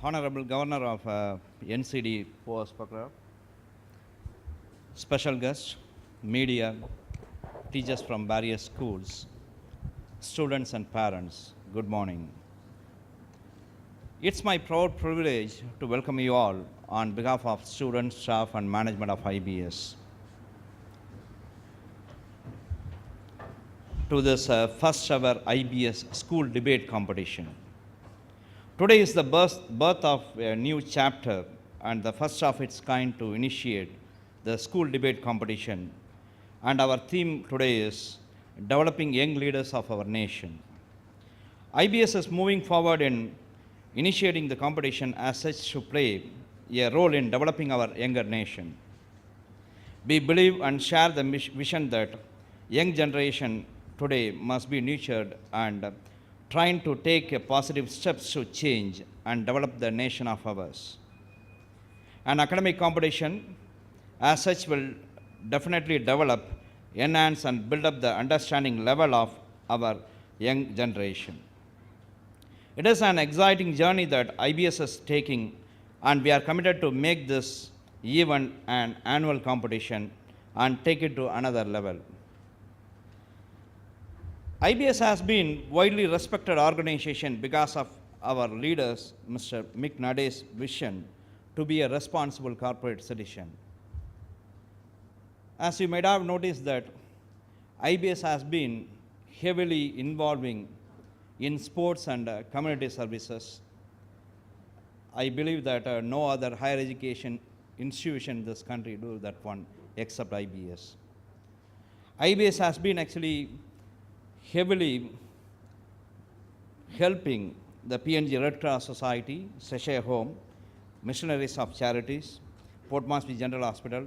Honorable Governor of NCD Post Pakra, special guests, media, teachers from various schools, students and parents, good morning. It's my proud privilege to welcome you all on behalf of students, staff and management of IBS to this first ever IBS school debate competition. Today is the birth of a new chapter and the first of its kind to initiate the school debate competition. And our theme today is developing young leaders of our nation. IBS is moving forward in initiating the competition as such to play a role in developing our younger nation. We believe and share the vision that young generation today must be nurtured and trying to take positive steps to change and develop the nation of ours. An academic competition as such will definitely develop, enhance and build up the understanding level of our young generation. It is an exciting journey that IBS is taking, and we are committed to make this event an annual competition and take it to another level. IBS has been widely respected organization because of our leaders, Mr. Mick Nade's vision to be a responsible corporate citizen. As you might have noticed that IBS has been heavily involving in sports and community services. I believe that no other higher education institution in this country do that one except IBS. IBS has been actually heavily helping the PNG Red Cross Society, SEG Home, Missionaries of Charities, Port Moresby General Hospital,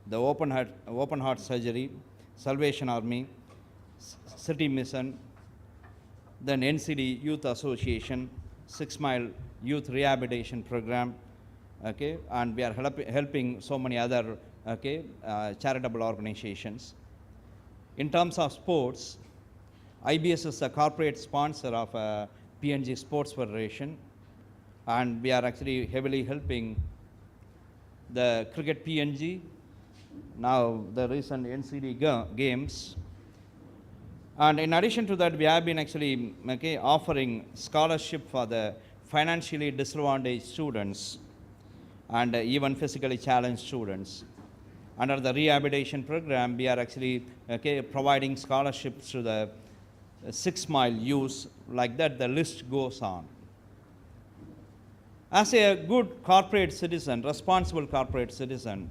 the Open Heart Surgery, Salvation Army, City Mission, then NCD Youth Association, 6 Mile Youth Rehabilitation Program, okay, and we are helping so many other charitable organizations. In terms of sports, IBS is a corporate sponsor of PNG Sports Federation, and we are actually heavily helping the Cricket PNG, now the recent NCD games. And in addition to that, we have been actually offering scholarship for the financially disadvantaged students and even physically challenged students. Under the rehabilitation program, we are actually providing scholarships to the 6 Mile youth. Like that, the list goes on. As a good corporate citizen, responsible corporate citizen,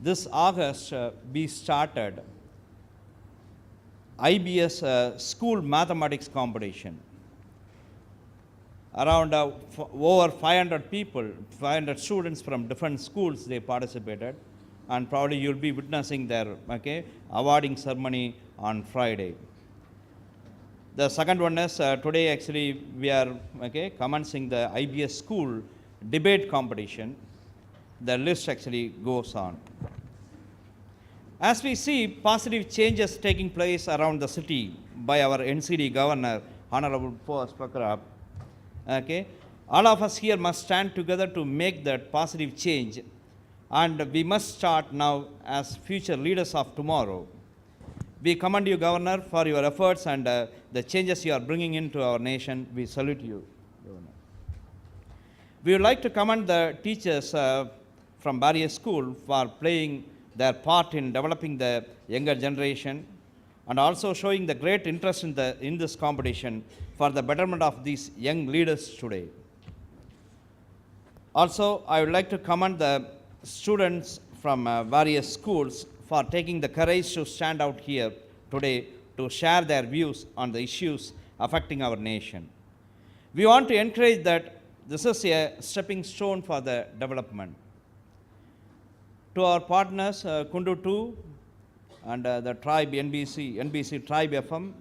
this August we started IBS school mathematics competition. Around over 500 people, 500 students from different schools, they participated, and probably you'll be witnessing their awarding ceremony on Friday. The second one is today actually we are commencing the IBS school debate competition. The list actually goes on. As we see positive changes taking place around the city by our NCD Governor, Honorable Post Pakra, all of us here must stand together to make that positive change, and we must start now as future leaders of tomorrow. We commend you, Governor, for your efforts and the changes you are bringing into our nation. We salute you, Governor. We would like to commend the teachers from various schools for playing their part in developing the younger generation and also showing the great interest in this competition for the betterment of these young leaders today. Also, I would like to commend the students from various schools for taking the courage to stand out here today to share their views on the issues affecting our nation. We want to encourage that this is a stepping stone for the development. To our partners, Kundu 2 and the Tribe NBC Tribe FM,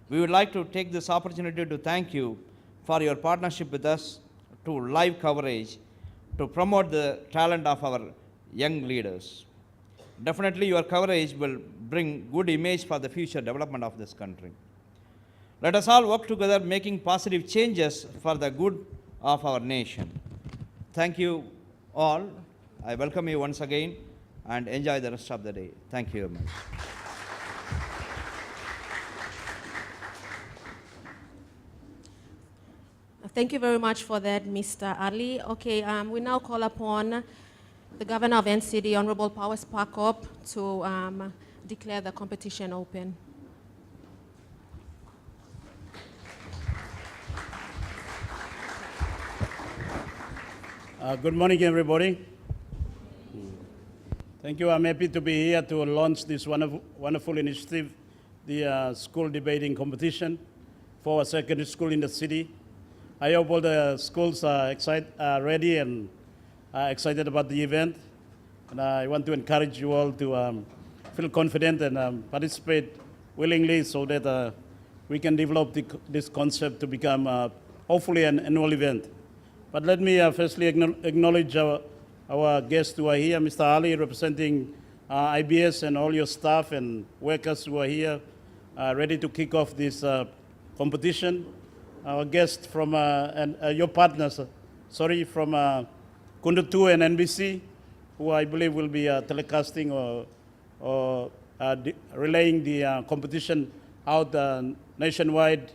we would like to take this opportunity to thank you for your partnership with us to live coverage to promote the talent of our young leaders. Definitely your coverage will bring good image for the future development of this country. Let us all work together making positive changes for the good of our nation. Thank you all. I welcome you once again and enjoy the rest of the day. Thank you very much. Thank you very much for that, Mr. Ali. Okay, we now call upon the Governor of NCD, Honorable Powers Pakop, to declare the competition open. Good morning, everybody. Thank you. I'm happy to be here to launch this wonderful initiative, the school debating competition for a secondary school in the city. I hope all the schools are ready and excited about the event. And I want to encourage you all to feel confident and participate willingly so that we can develop this concept to become hopefully an annual event. But let me firstly acknowledge our guests who are here, Mr. Ali representing IBS and all your staff and workers who are here ready to kick off this competition. Our guests from, and your partners, from Kundu 2 and NBC, who I believe will be telecasting or relaying the competition out nationwide.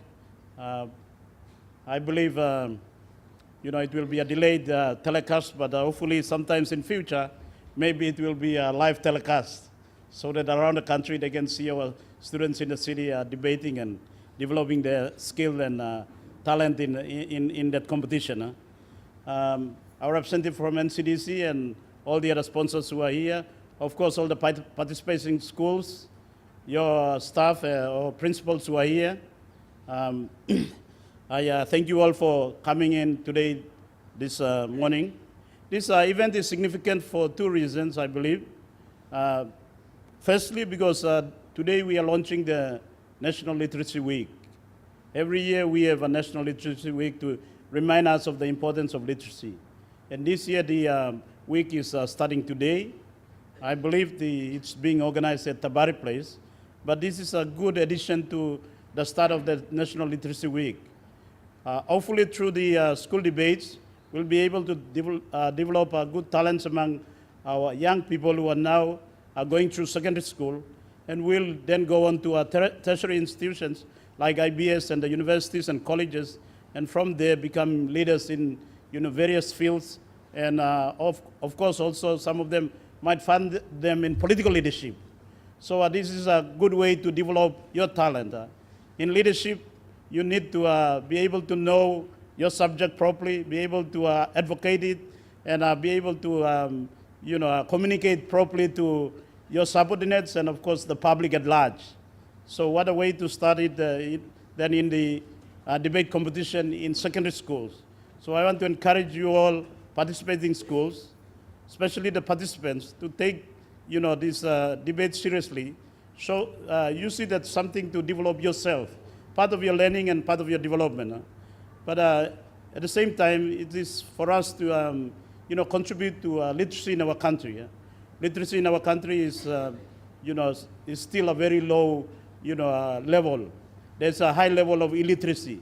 I believe it will be a delayed telecast, but hopefully sometimes in future, maybe it will be a live telecast so that around the country they can see our students in the city debating and developing their skill and talent in that competition. Our representative from NCDC and all the other sponsors who are here, of course all the participating schools, your staff or principals who are here. I thank you all for coming in today, this morning. This event is significant for two reasons, I believe. Firstly, because today we are launching the National Literacy Week. Every year we have a National Literacy Week to remind us of the importance of literacy. And this year the week is starting today. I believe it's being organized at Tabari Place, but this is a good addition to the start of the National Literacy Week. Hopefully through the school debates, we'll be able to develop good talents among our young people who are now going through secondary school, and will then go on to tertiary institutions like IBS and the universities and colleges, and from there become leaders in various fields. And of course also some of them might find them in political leadership. So this is a good way to develop your talent. In leadership, you need to be able to know your subject properly, be able to advocate it, and be able to communicate properly to your subordinates and of course the public at large. So what a way to start it then in the debate competition in secondary schools. So I want to encourage you all participating schools, especially the participants, to take this debate seriously. So you see that's something to develop yourself, part of your learning and part of your development. But at the same time, it is for us to contribute to literacy in our country. Literacy in our country is is still a very low level. There's a high level of illiteracy,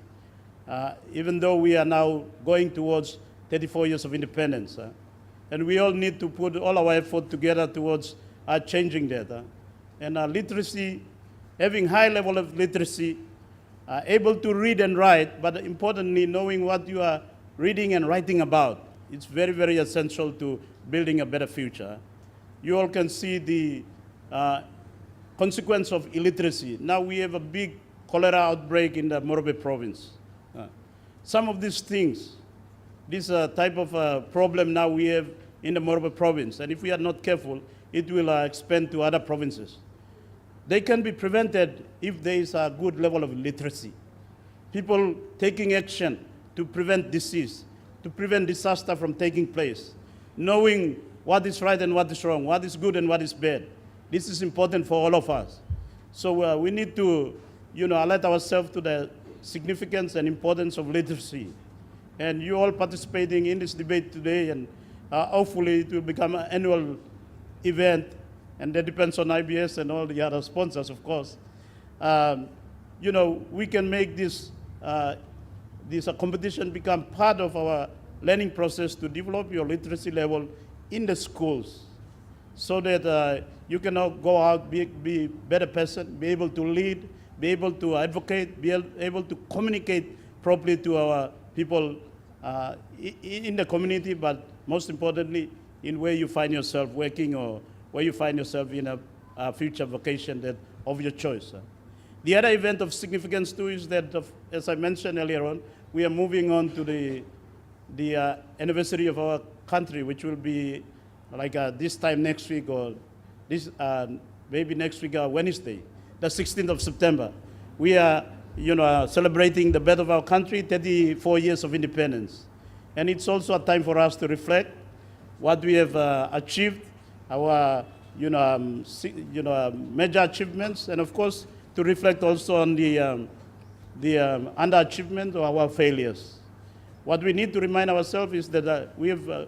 even though we are now going towards 34 years of independence. And we all need to put all our effort together towards changing that. And literacy, having high level of literacy, able to read and write, but importantly, knowing what you are reading and writing about, it's very, very essential to building a better future. You all can see the consequence of illiteracy. Now we have a big cholera outbreak in the Morobe province. Some of these things, this type of problem now we have in the Morobe province, and if we are not careful, it will expand to other provinces. They can be prevented if there is a good level of literacy. People taking action to prevent disease, to prevent disaster from taking place, knowing what is right and what is wrong, what is good and what is bad. This is important for all of us. So we need to alert ourselves to the significance and importance of literacy. And you all participating in this debate today, and hopefully it will become an annual event, and that depends on IBS and all the other sponsors, of course. We can make this this competition become part of our learning process to develop your literacy level in the schools, so that you can now go out, be better person, be able to lead, be able to advocate, be able to communicate properly to our people in the community, but most importantly, in where you find yourself working or where you find yourself in a future vocation that of your choice. The other event of significance too is that, as I mentioned earlier on, we are moving on to the anniversary of our country, which will be like this time next week, or this maybe next week, Wednesday, the 16th of September. We are celebrating the birth of our country, 34 years of independence. And it's also a time for us to reflect what we have achieved, our major achievements, and of course, to reflect also on the underachievement or our failures. What we need to remind ourselves is that we have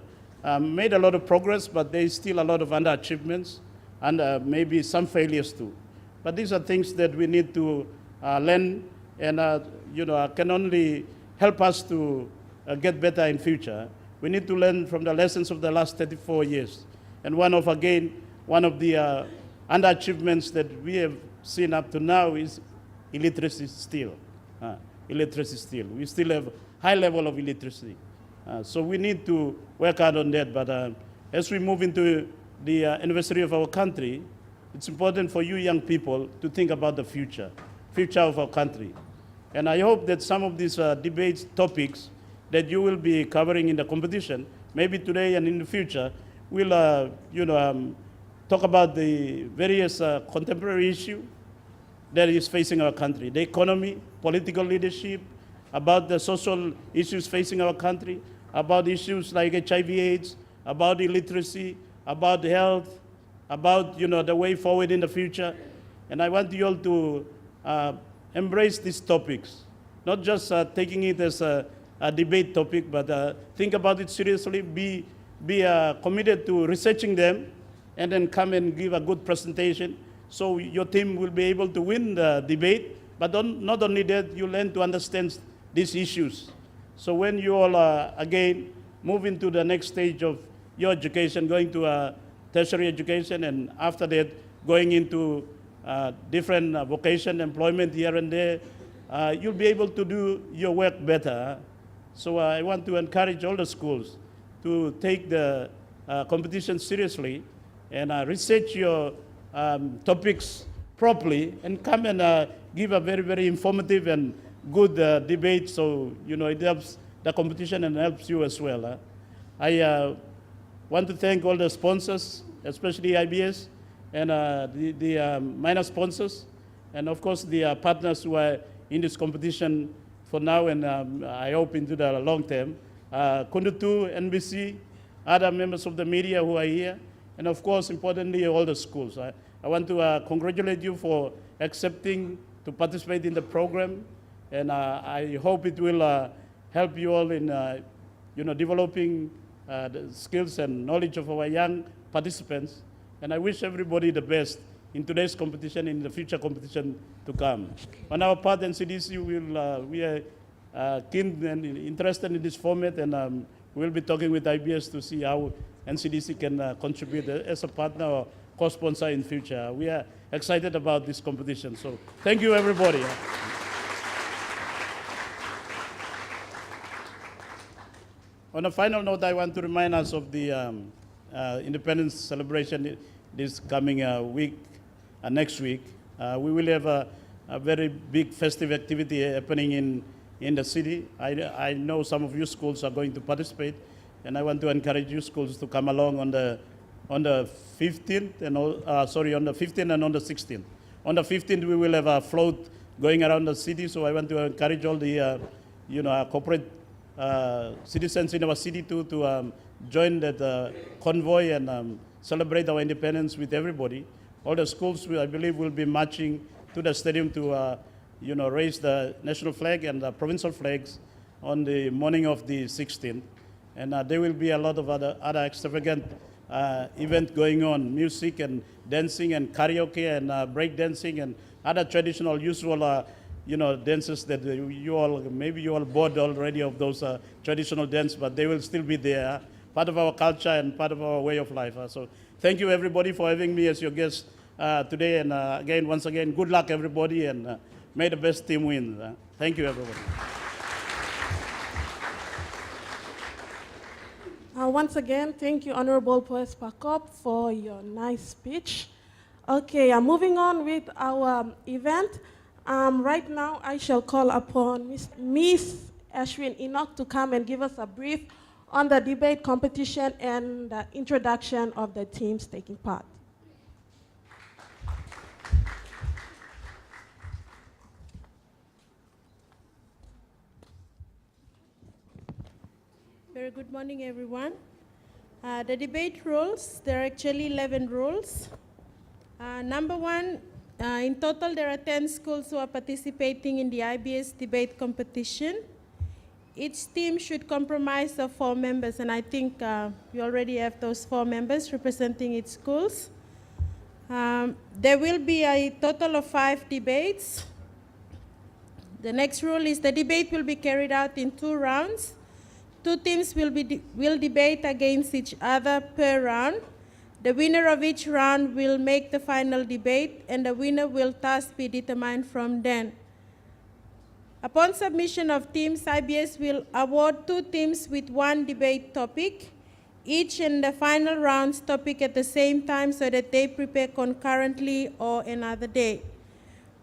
made a lot of progress, but there is still a lot of underachievements and maybe some failures too. But these are things that we need to learn and can only help us to get better in future. We need to learn from the lessons of the last 34 years. And one of the underachievements that we have seen up to now is illiteracy still. Illiteracy still. We still have high level of illiteracy. So we need to work hard on that. But as we move into the anniversary of our country, it's important for you young people to think about the future of our country. And I hope that some of these debates, topics that you will be covering in the competition, maybe today and in the future, will talk about the various contemporary issue that is facing our country, the economy, political leadership, about the social issues facing our country, about issues like HIV/AIDS, about illiteracy, about health, about the way forward in the future. And I want you all to embrace these topics, not just taking it as a debate topic, but think about it seriously, be committed to researching them, and then come and give a good presentation so your team will be able to win the debate. But not only that, you learn to understand these issues. So when you all again move into the next stage of your education, going to tertiary education, and after that going into different vocation, employment here and there, you'll be able to do your work better. So I want to encourage all the schools to take the competition seriously and research your topics properly, and come and give a very, very informative and good debate, so it helps the competition and helps you as well. I want to thank all the sponsors, especially IBS, and the minor sponsors, and of course the partners who are in this competition for now, and I hope into the long term. Kundutu, NBC, other members of the media who are here, and of course, importantly, all the schools. I want to congratulate you for accepting to participate in the program, and I hope it will help you all in developing the skills and knowledge of our young participants. And I wish everybody the best in today's competition, in the future competition to come. On our part, NCDC, we are keen and interested in this format, and we'll be talking with IBS to see how NCDC can contribute as a partner or co-sponsor in future. We are excited about this competition. So thank you, everybody. On a final note, I want to remind us of the Independence celebration this coming week, next week. We will have a very big festive activity happening in the city. I know some of you schools are going to participate, and I want to encourage you schools to come along on the 15th and on the 15th and on the 16th. On the 15th, we will have a float going around the city. So I want to encourage all the corporate citizens in our city to join that convoy and celebrate our independence with everybody. All the schools, I believe, will be marching to the stadium to raise the national flag and the provincial flags on the morning of the 16th. And there will be a lot of other extravagant events going on, music and dancing and karaoke and break dancing and other traditional, usual, dances that maybe you all bored already of those traditional dance, but they will still be there, part of our culture and part of our way of life. So thank you everybody for having me as your guest today, and once again, good luck everybody, and may the best team win. Thank you everybody. Once again, thank you, Honorable Poes Pakop, for your nice speech. Okay, moving on with our event. Right now, I shall call upon Miss Ashwin Enoch to come and give us a brief on the debate competition and the introduction of the teams taking part. Very good morning, everyone. The debate rules, there are actually 11 rules. Number one, in total, there are 10 schools who are participating in the IBS debate competition. Each team should comprise of 4 members, and I think we already have those 4 members representing its schools. There will be a total of 5 debates. The next rule is the debate will be carried out in 2 rounds. 2 teams will debate against each other per round. The winner of each round will make the final debate, and the winner will thus be determined from then. Upon submission of teams, IBS will award 2 teams with 1 debate topic, each in the final round's topic at the same time so that they prepare concurrently or another day.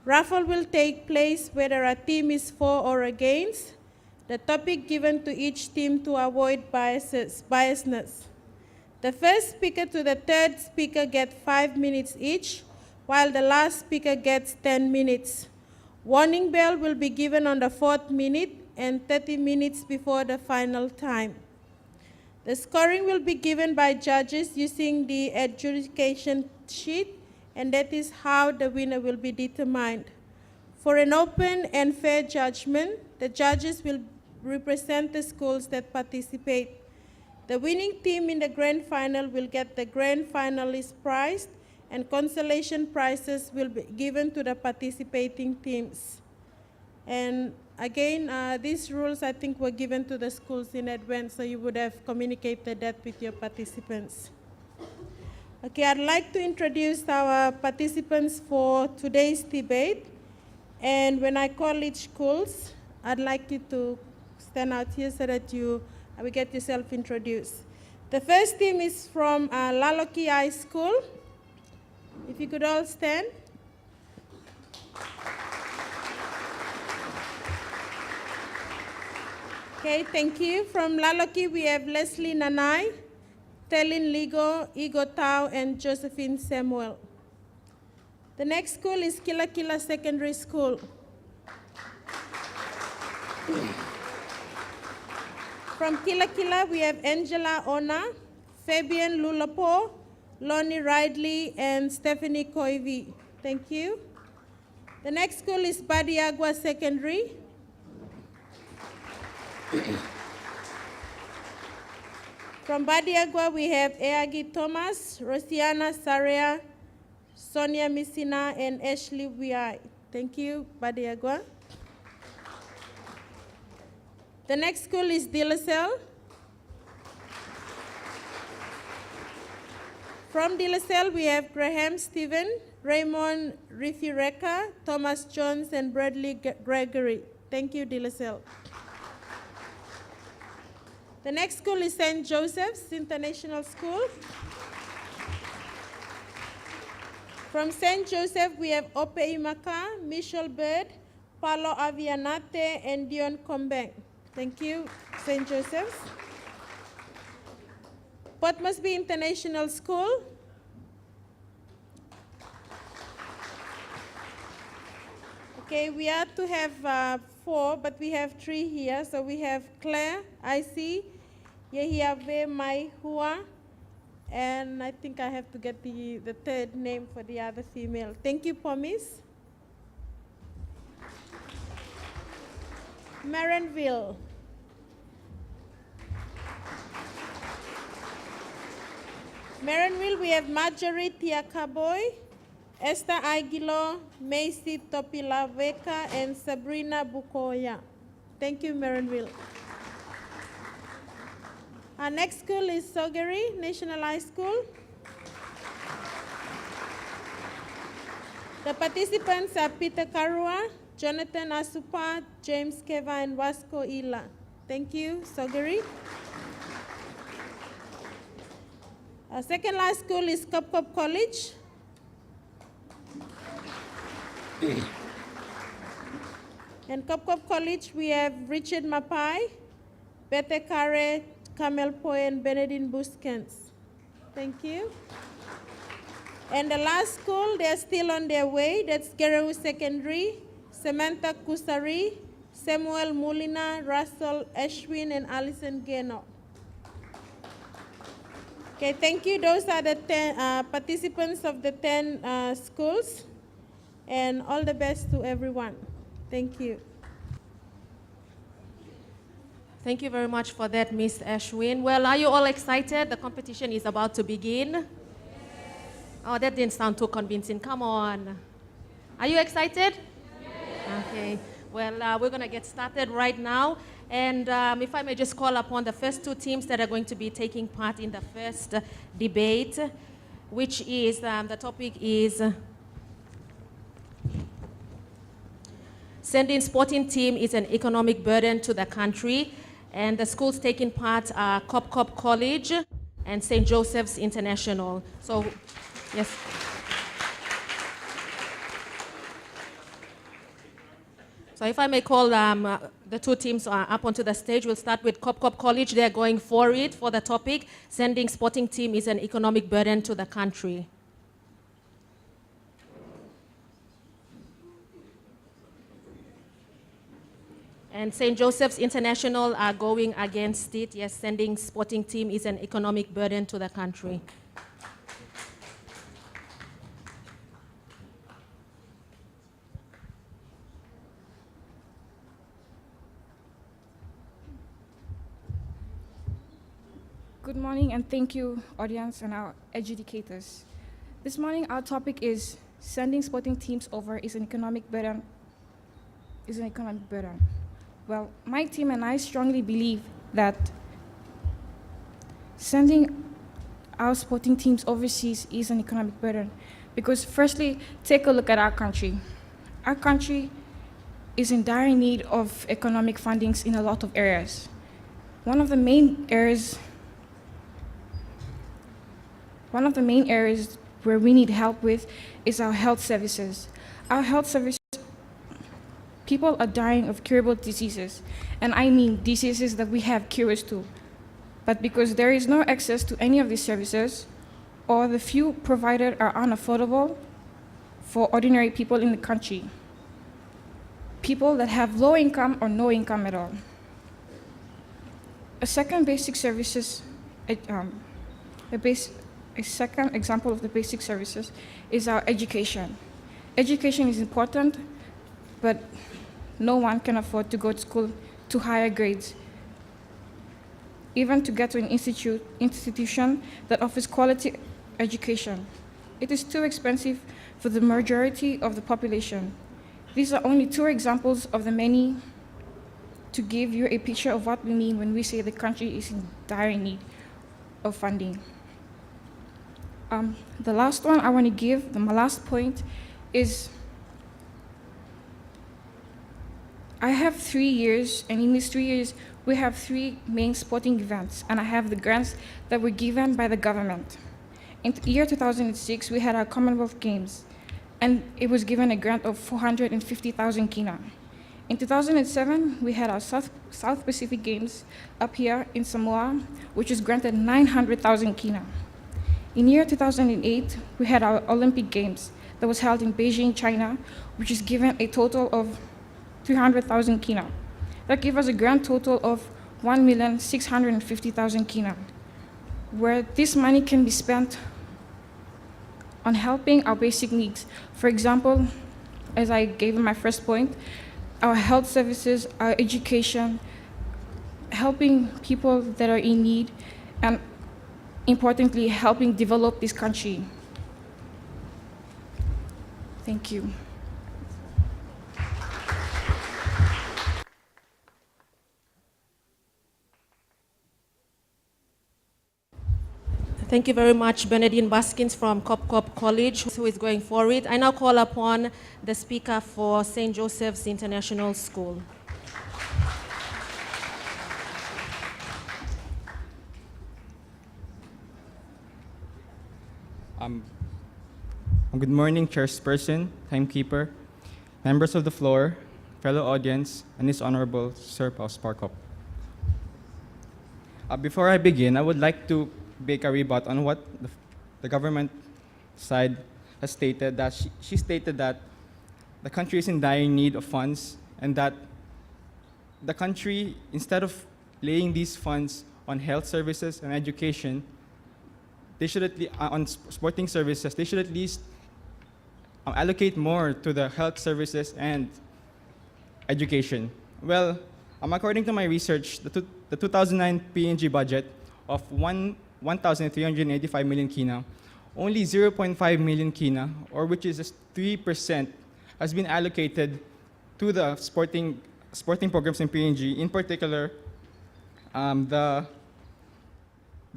Raffle will take place whether a team is for or against the topic given to each team to avoid biasness. The first speaker to the third speaker get 5 minutes each, while the last speaker gets 10 minutes. Warning bell will be given on the 4th minute and 30 minutes before the final time. The scoring will be given by judges using the adjudication sheet, and that is how the winner will be determined. For an open and fair judgment, the judges will represent the schools that participate. The winning team in the grand final will get the grand finalist prize, and consolation prizes will be given to the participating teams. And again, these rules I think were given to the schools in advance, so you would have communicated that with your participants. Okay, I'd like to introduce our participants for today's debate. And when I call each schools, I'd like you to stand out here so that you will get yourself introduced. The first team is from Laloki High School. If you could all stand. Okay, thank you. From Laloki, we have Leslie Nanai, Telin Ligo, Igo Tao, and Josephine Samuel. The next school is Kila Kila Secondary School. From Kila Kila, we have Angela Ona, Fabian Lulapo, Lonnie Ridley, and Stephanie Koivi. Thank you. The next school is Badiagua Secondary. From Badiagua, we have Eagi Thomas, Rosiana Sarea, Sonia Messina, and Ashley Wiai. Thank you, Badiagua. The next school is De La Salle. From De La Salle, we have Graham Stephen, Raymond Rifireka, Thomas Jones, and Bradley Gregory. Thank you, De La Salle. The next school is St. Joseph's International School. From St. Joseph, we have Ope Imaka, Michelle Bird, Paulo Avianate, and Dion Combeng. Thank you, St. Joseph's. Port Moresby International School. Okay, we are to have 4, but we have 3 here. So we have Claire, IC, Yehiave Mai Hua, and I think I have to get the third name for the other female. Thank you, Pomis. Marenville. Marenville, we have Marjorie Tiakaboy, Esther Aguilo, Macy Topilaveka, and Sabrina Bukoya. Thank you, Marinville. Our next school is Sogeri National High School. The participants are Peter Karua, Jonathan Asupa, James Keva, and Vasco Ila. Thank you, Sogeri. Our second last school is Kopkop College. In Kopkop College, we have Richard Mapai, Bete Kare, Kamel Poy, and Benedine Buskens. Thank you. And the last school, they're still on their way. That's Gerehu Secondary, Samantha Kusari, Samuel Mulina, Russell Ashwin, and Alison Geno. Okay, thank you. Those are the 10 participants of the 10 schools. And all the best to everyone. Thank you. Thank you very much for that, Ms. Ashwin. Well, are you all excited? The competition is about to begin. Yes. Oh, that didn't sound too convincing. Come on. Are you excited? Yes. Okay. Well, we're going to get started right now. And if I may just call upon the first two teams that are going to be taking part in the first debate, which is, the topic is sending sporting team is an economic burden to the country. And the schools taking part are Kopkop College and St. Joseph's International. So, yes. So if I may call the two teams up onto the stage, we'll start with Kopkop College. They're going for it for the topic, sending sporting team is an economic burden to the country. And St. Joseph's International are going against it. Yes, sending sporting team is an economic burden to the country. Good morning, and thank you, audience and our adjudicators. This morning, our topic is sending sporting teams over is an economic burden. Well, my team and I strongly believe that sending our sporting teams overseas is an economic burden because, firstly, take a look at our country. Our country is in dire need of economic fundings in a lot of areas. One of the main areas where we need help with is our health services. Our health services, people are dying of curable diseases, and I mean diseases that we have cures to. But because there is no access to any of these services, or the few provided are unaffordable for ordinary people in the country, people that have low income or no income at all. A second example of the basic services is our education. Education is important, but no one can afford to go to school to higher grades, even to get to an institution that offers quality education. It is too expensive for the majority of the population. These are only two examples of the many to give you a picture of what we mean when we say the country is in dire need of funding. The last one I want to give, my last point, is I have 3 years, and in these 3 years, we have 3 main sporting events, and I have the grants that were given by the government. In the year 2006, we had our Commonwealth Games, and it was given a grant of 450,000 kina. In 2007, we had our South Pacific Games up here in Samoa, which was granted 900,000 kina. In year 2008, we had our Olympic Games that was held in Beijing, China, which is given a total of 300,000 kina. That gave us a grand total of 1,650,000 kina, where this money can be spent on helping our basic needs. For example, as I gave in my first point, our health services, our education, helping people that are in need, and importantly, helping develop this country. Thank you. Thank you very much, Bernadine Baskins from Cop College, who is going for it. I now call upon the speaker for St. Joseph's International School. Good morning, Chairperson, Timekeeper, members of the floor, fellow audience, and His Honorable Sir Paul Sparkop. Before I begin, I would like to make a rebut on what the government side has stated. That she stated that the country is in dire need of funds, and that the country, instead of laying these funds on health services and education, they should on sporting services, they should at least allocate more to the health services and education. Well, according to my research, the 2009 PNG budget of 1,385 million kina, only 0.5 million kina, or which is just 3%, has been allocated to the sporting programs in PNG. In particular, the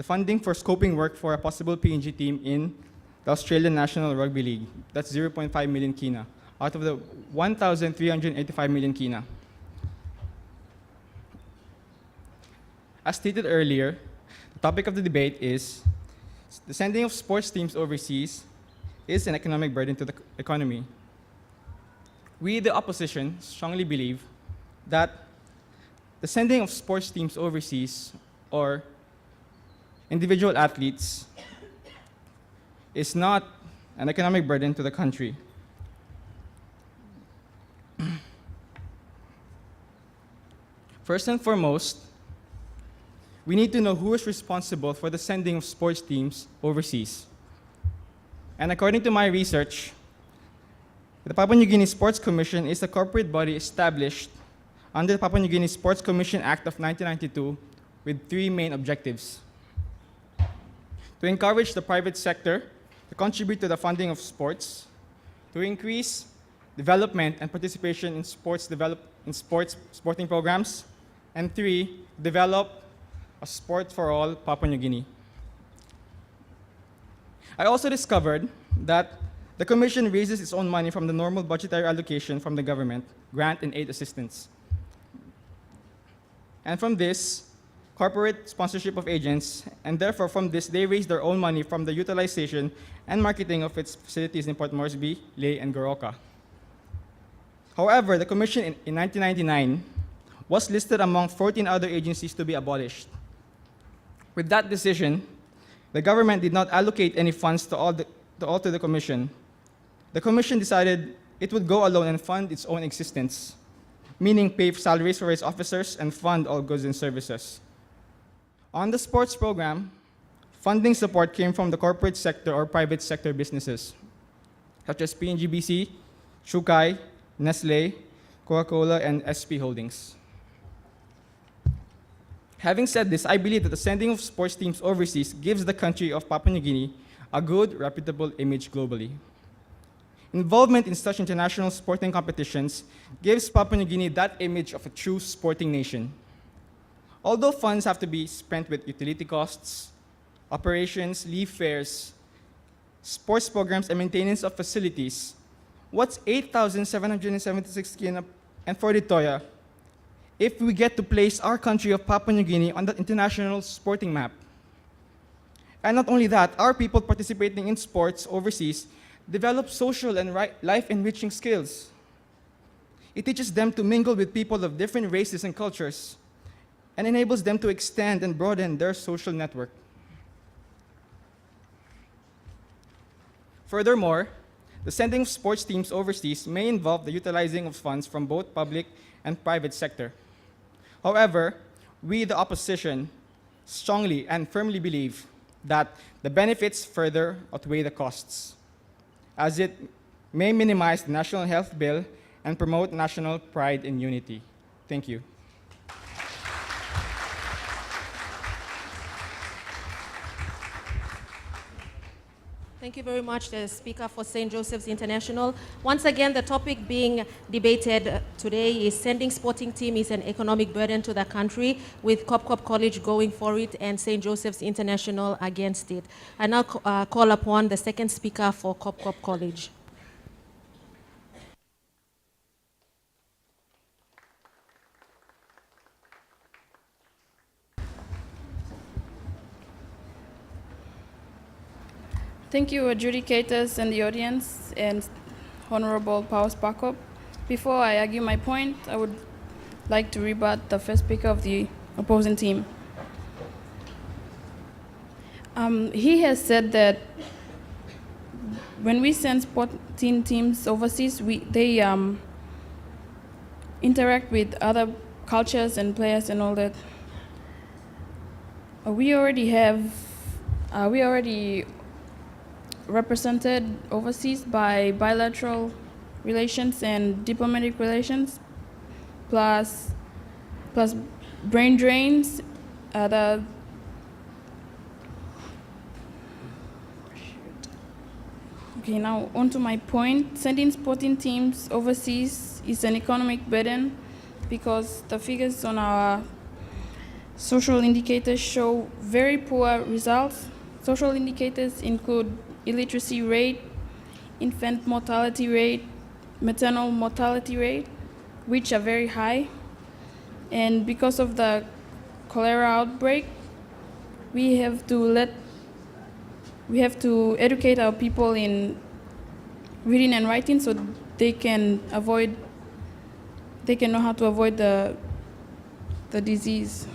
funding for scoping work for a possible PNG team in the Australian National Rugby League. That's 0.5 million kina out of the 1,385 million kina. As stated earlier, the topic of the debate is the sending of sports teams overseas is an economic burden to the economy. We, the opposition, strongly believe that the sending of sports teams overseas or individual athletes is not an economic burden to the country. First and foremost, we need to know who is responsible for the sending of sports teams overseas. And according to my research, the Papua New Guinea Sports Commission is a corporate body established under the Papua New Guinea Sports Commission Act of 1992 with three main objectives: to encourage the private sector to contribute to the funding of sports, to increase development and participation in sporting programs, and three, develop a sport for all Papua New Guinea. I also discovered that the Commission raises its own money from the normal budgetary allocation from the government, grant and aid assistance. And from this, corporate sponsorship of agents, and therefore from this, they raise their own money from the utilization and marketing of its facilities in Port Moresby, Ley, and Goroka. However, the Commission in 1999 was listed among 14 other agencies to be abolished. With that decision, the government did not allocate any funds to alter the Commission. The Commission decided it would go alone and fund its own existence, meaning pay salaries for its officers and fund all goods and services. On the sports program, funding support came from the corporate sector or private sector businesses, such as PNGBC, Shukai, Nestle, Coca-Cola, and SP Holdings. Having said this, I believe that the sending of sports teams overseas gives the country of Papua New Guinea a good, reputable image globally. Involvement in such international sporting competitions gives Papua New Guinea that image of a true sporting nation. Although funds have to be spent with utility costs, operations, leave fares, sports programs, and maintenance of facilities, what's 8,776 kina and 40 toya if we get to place our country of Papua New Guinea on the international sporting map? And not only that, our people participating in sports overseas develop social and life-enriching skills. It teaches them to mingle with people of different races and cultures, and enables them to extend and broaden their social network. Furthermore, the sending of sports teams overseas may involve the utilizing of funds from both public and private sector. However, we, the opposition, strongly and firmly believe that the benefits further outweigh the costs, as it may minimize the National Health Bill and promote national pride and unity. Thank you. Thank you very much, the Speaker for St. Joseph's International. Once again, the topic being debated today is sending sporting team is an economic burden to the country, with Cop College going for it and St. Joseph's International against it. I now call upon the second speaker for Cop College. Thank you, adjudicators and the audience, and Honorable Powers Pakop. Before I argue my point, I would like to rebut the first speaker of the opposing team. He has said that when we send sporting teams overseas, they interact with other cultures and players and all that. We already represented overseas by bilateral relations and diplomatic relations, plus brain drains. Okay, now on to my point. Sending sporting teams overseas is an economic burden because the figures on our social indicators show very poor results. Social indicators include illiteracy rate, infant mortality rate, maternal mortality rate, which are very high. And because of the cholera outbreak, we have to educate our people in reading and writing so they can know how to avoid the disease.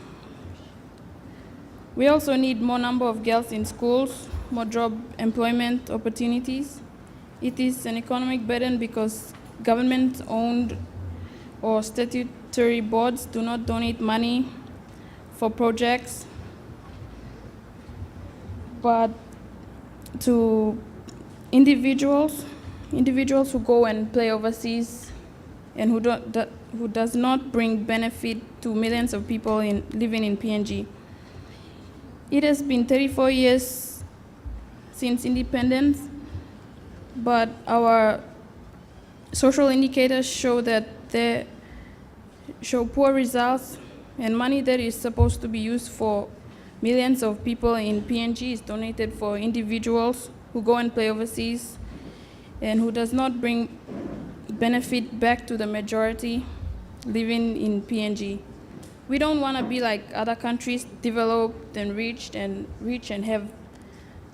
We also need more number of girls in schools, more job employment opportunities. It is an economic burden because government-owned or statutory boards do not donate money for projects, but to individuals who go and play overseas and who does not bring benefit to millions of people living in PNG. It has been 34 years since independence, but our social indicators show that they show poor results, and money that is supposed to be used for millions of people in PNG is donated for individuals who go and play overseas and who does not bring benefit back to the majority living in PNG. We don't want to be like other countries, developed and rich and have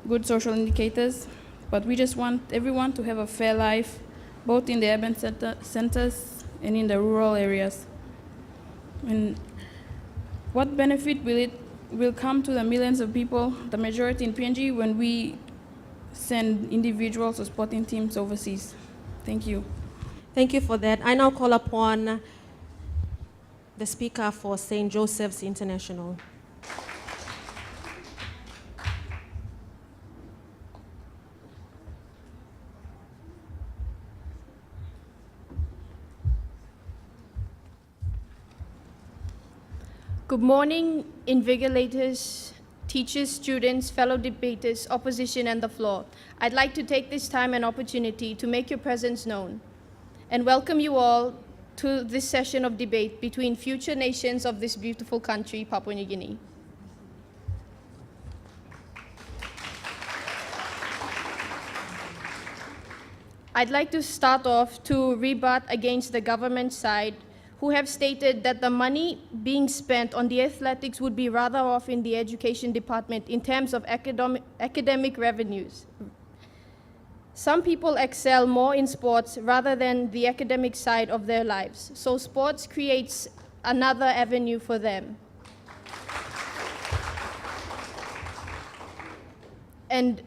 good social indicators, but we just want everyone to have a fair life, both in the urban centers and in the rural areas. And what benefit will come to the millions of people, the majority in PNG, when we send individuals or sporting teams overseas? Thank you. Thank you for that. I now call upon the speaker for St. Joseph's International. Good morning, invigilators, teachers, students, fellow debaters, opposition, and the floor. I'd like to take this time and opportunity to make your presence known and welcome you all to this session of debate between future nations of this beautiful country, Papua New Guinea. I'd like to start off to rebut against the government side, who have stated that the money being spent on the athletics would be rather off in the education department in terms of academic revenues. Some people excel more in sports rather than the academic side of their lives, so sports creates another avenue for them. And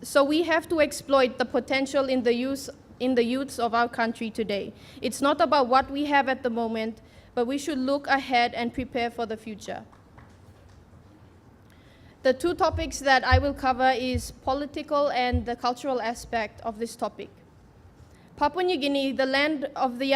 so we have to exploit the potential in the youths of our country today. It's not about what we have at the moment, but we should look ahead and prepare for the future. The two topics that I will cover is political and the cultural aspect of this topic. Papua New Guinea, the land of the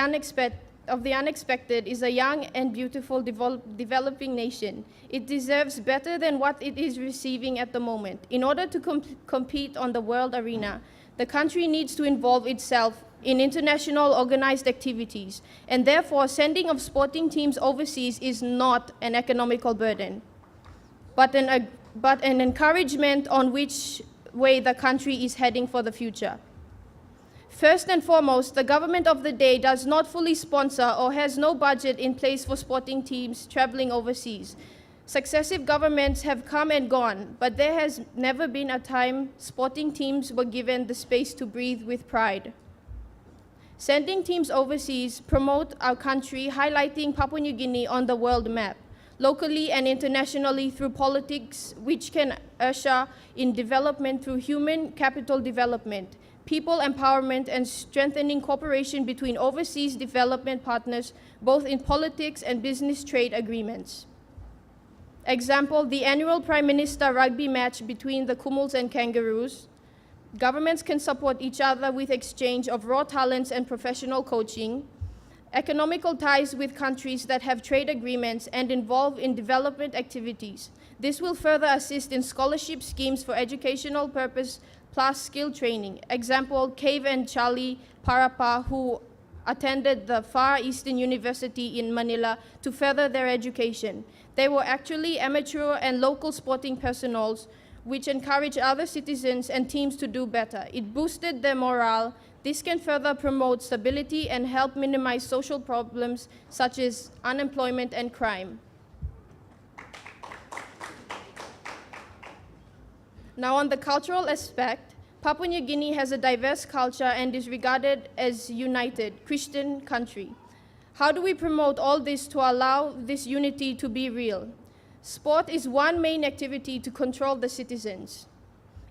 of the unexpected is a young and beautiful developing nation. It deserves better than what it is receiving at the moment. In order to compete on the world arena, the country needs to involve itself in international organized activities, and therefore sending of sporting teams overseas is not an economical burden, but an encouragement on which way the country is heading for the future. First and foremost, the government of the day does not fully sponsor or has no budget in place for sporting teams traveling overseas. Successive governments have come and gone, but there has never been a time sporting teams were given the space to breathe with pride. Sending teams overseas promote our country, highlighting Papua New Guinea on the world map, locally and internationally through politics, which can usher in development through human capital development, people empowerment, and strengthening cooperation between overseas development partners, both in politics and business trade agreements. Example, the annual Prime Minister rugby match between the Kumuls and Kangaroos. Governments can support each other with exchange of raw talents and professional coaching, economical ties with countries that have trade agreements and involve in development activities. This will further assist in scholarship schemes for educational purpose plus skill training. Example, Cave and Charlie Parapa, who attended the Far Eastern University in Manila to further their education. They were actually amateur and local sporting personnel, which encourage other citizens and teams to do better. It boosted their morale. This can further promote stability and help minimize social problems such as unemployment and crime. Now, on the cultural aspect, Papua New Guinea has a diverse culture and is regarded as a united Christian country. How do we promote all this to allow this unity to be real? Sport is one main activity to control the citizens.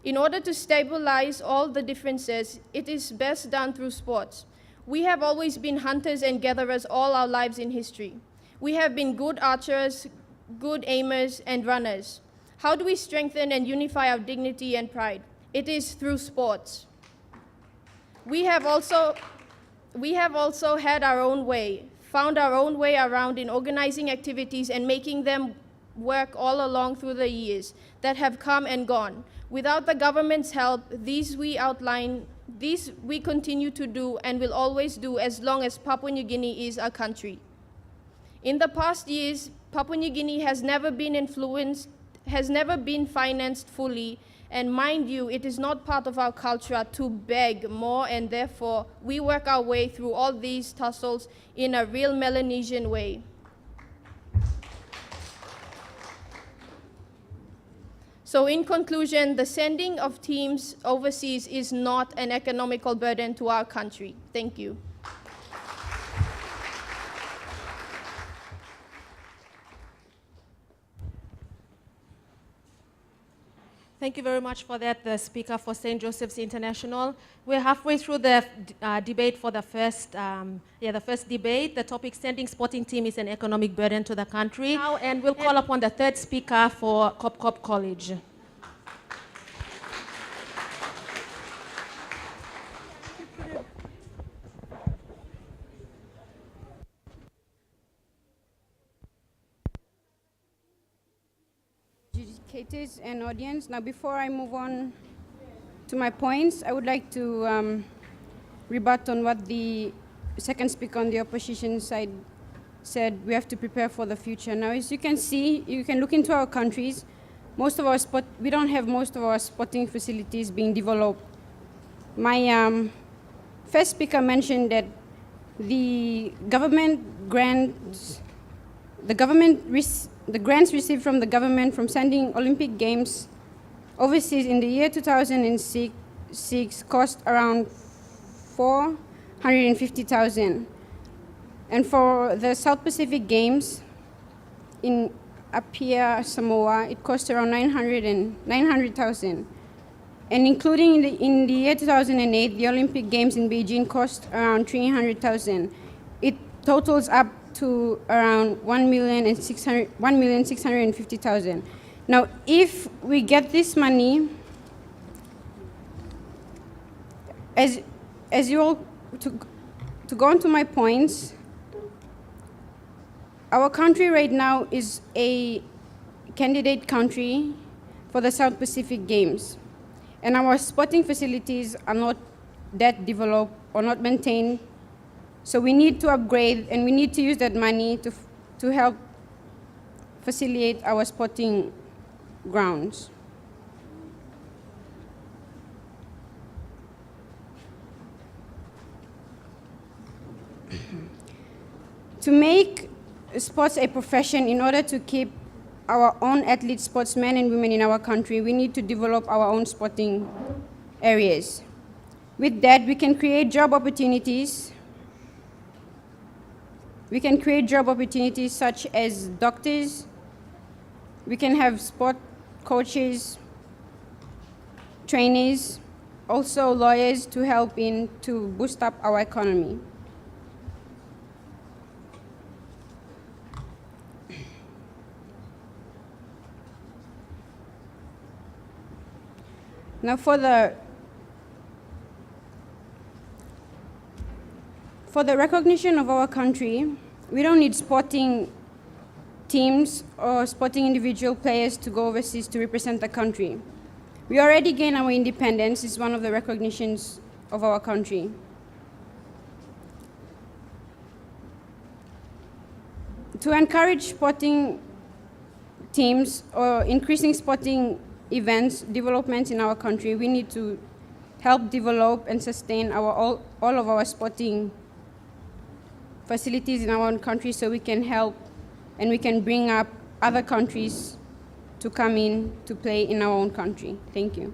In order to stabilize all the differences, it is best done through sports. We have always been hunters and gatherers all our lives in history. We have been good archers, good aimers, and runners. How do we strengthen and unify our dignity and pride? It is through sports. We have also had our own way, found our own way around in organizing activities and making them work all along through the years that have come and gone. Without the government's help, these we continue to do and will always do as long as Papua New Guinea is a country. In the past years, Papua New Guinea has never been financed fully, and mind you, it is not part of our culture to beg more, and therefore we work our way through all these tussles in a real Melanesian way. So in conclusion, the sending of teams overseas is not an economical burden to our country. Thank you. Thank you very much for that, the speaker for St. Joseph's International. We're halfway through the debate for the first debate. The topic, sending sporting team is an economic burden to the country. Now, and we'll call upon the third speaker for Cop College. Adjudicators and audience. Now, before I move on to my points, I would like to rebut on what the second speaker on the opposition side said. We have to prepare for the future. Now, as you can see, you can look into our countries. We don't have most of our sporting facilities being developed. My first speaker mentioned that the grants received from the government from sending Olympic Games overseas in the year 2006 cost around $450,000. And for the South Pacific Games in Apia, Samoa, it cost around $900,000. And including in the year 2008, the Olympic Games in Beijing cost around $300,000. It totals up to around $1,650,000. Now, if we get this money, as you all, to go on to my points, Our country right now is a candidate country for the South Pacific Games, and our sporting facilities are not that developed or not maintained. So we need to upgrade, and we need to use that money to help facilitate our sporting grounds. To make sports a profession, in order to keep our own athletes, sportsmen and women in our country, we need to develop our own sporting areas. With that, we can create job opportunities. We can create job opportunities such as doctors. We can have sport coaches, trainees, also lawyers to help to boost up our economy. Now for the recognition of our country, we don't need sporting teams or sporting individual players to go overseas to represent the country. We already gained our independence. It's one of the recognitions of our country. To encourage sporting teams or increasing sporting events, developments in our country, we need to help develop and sustain all of our sporting facilities in our own country, so we can help and we can bring up other countries to come in to play in our own country. Thank you.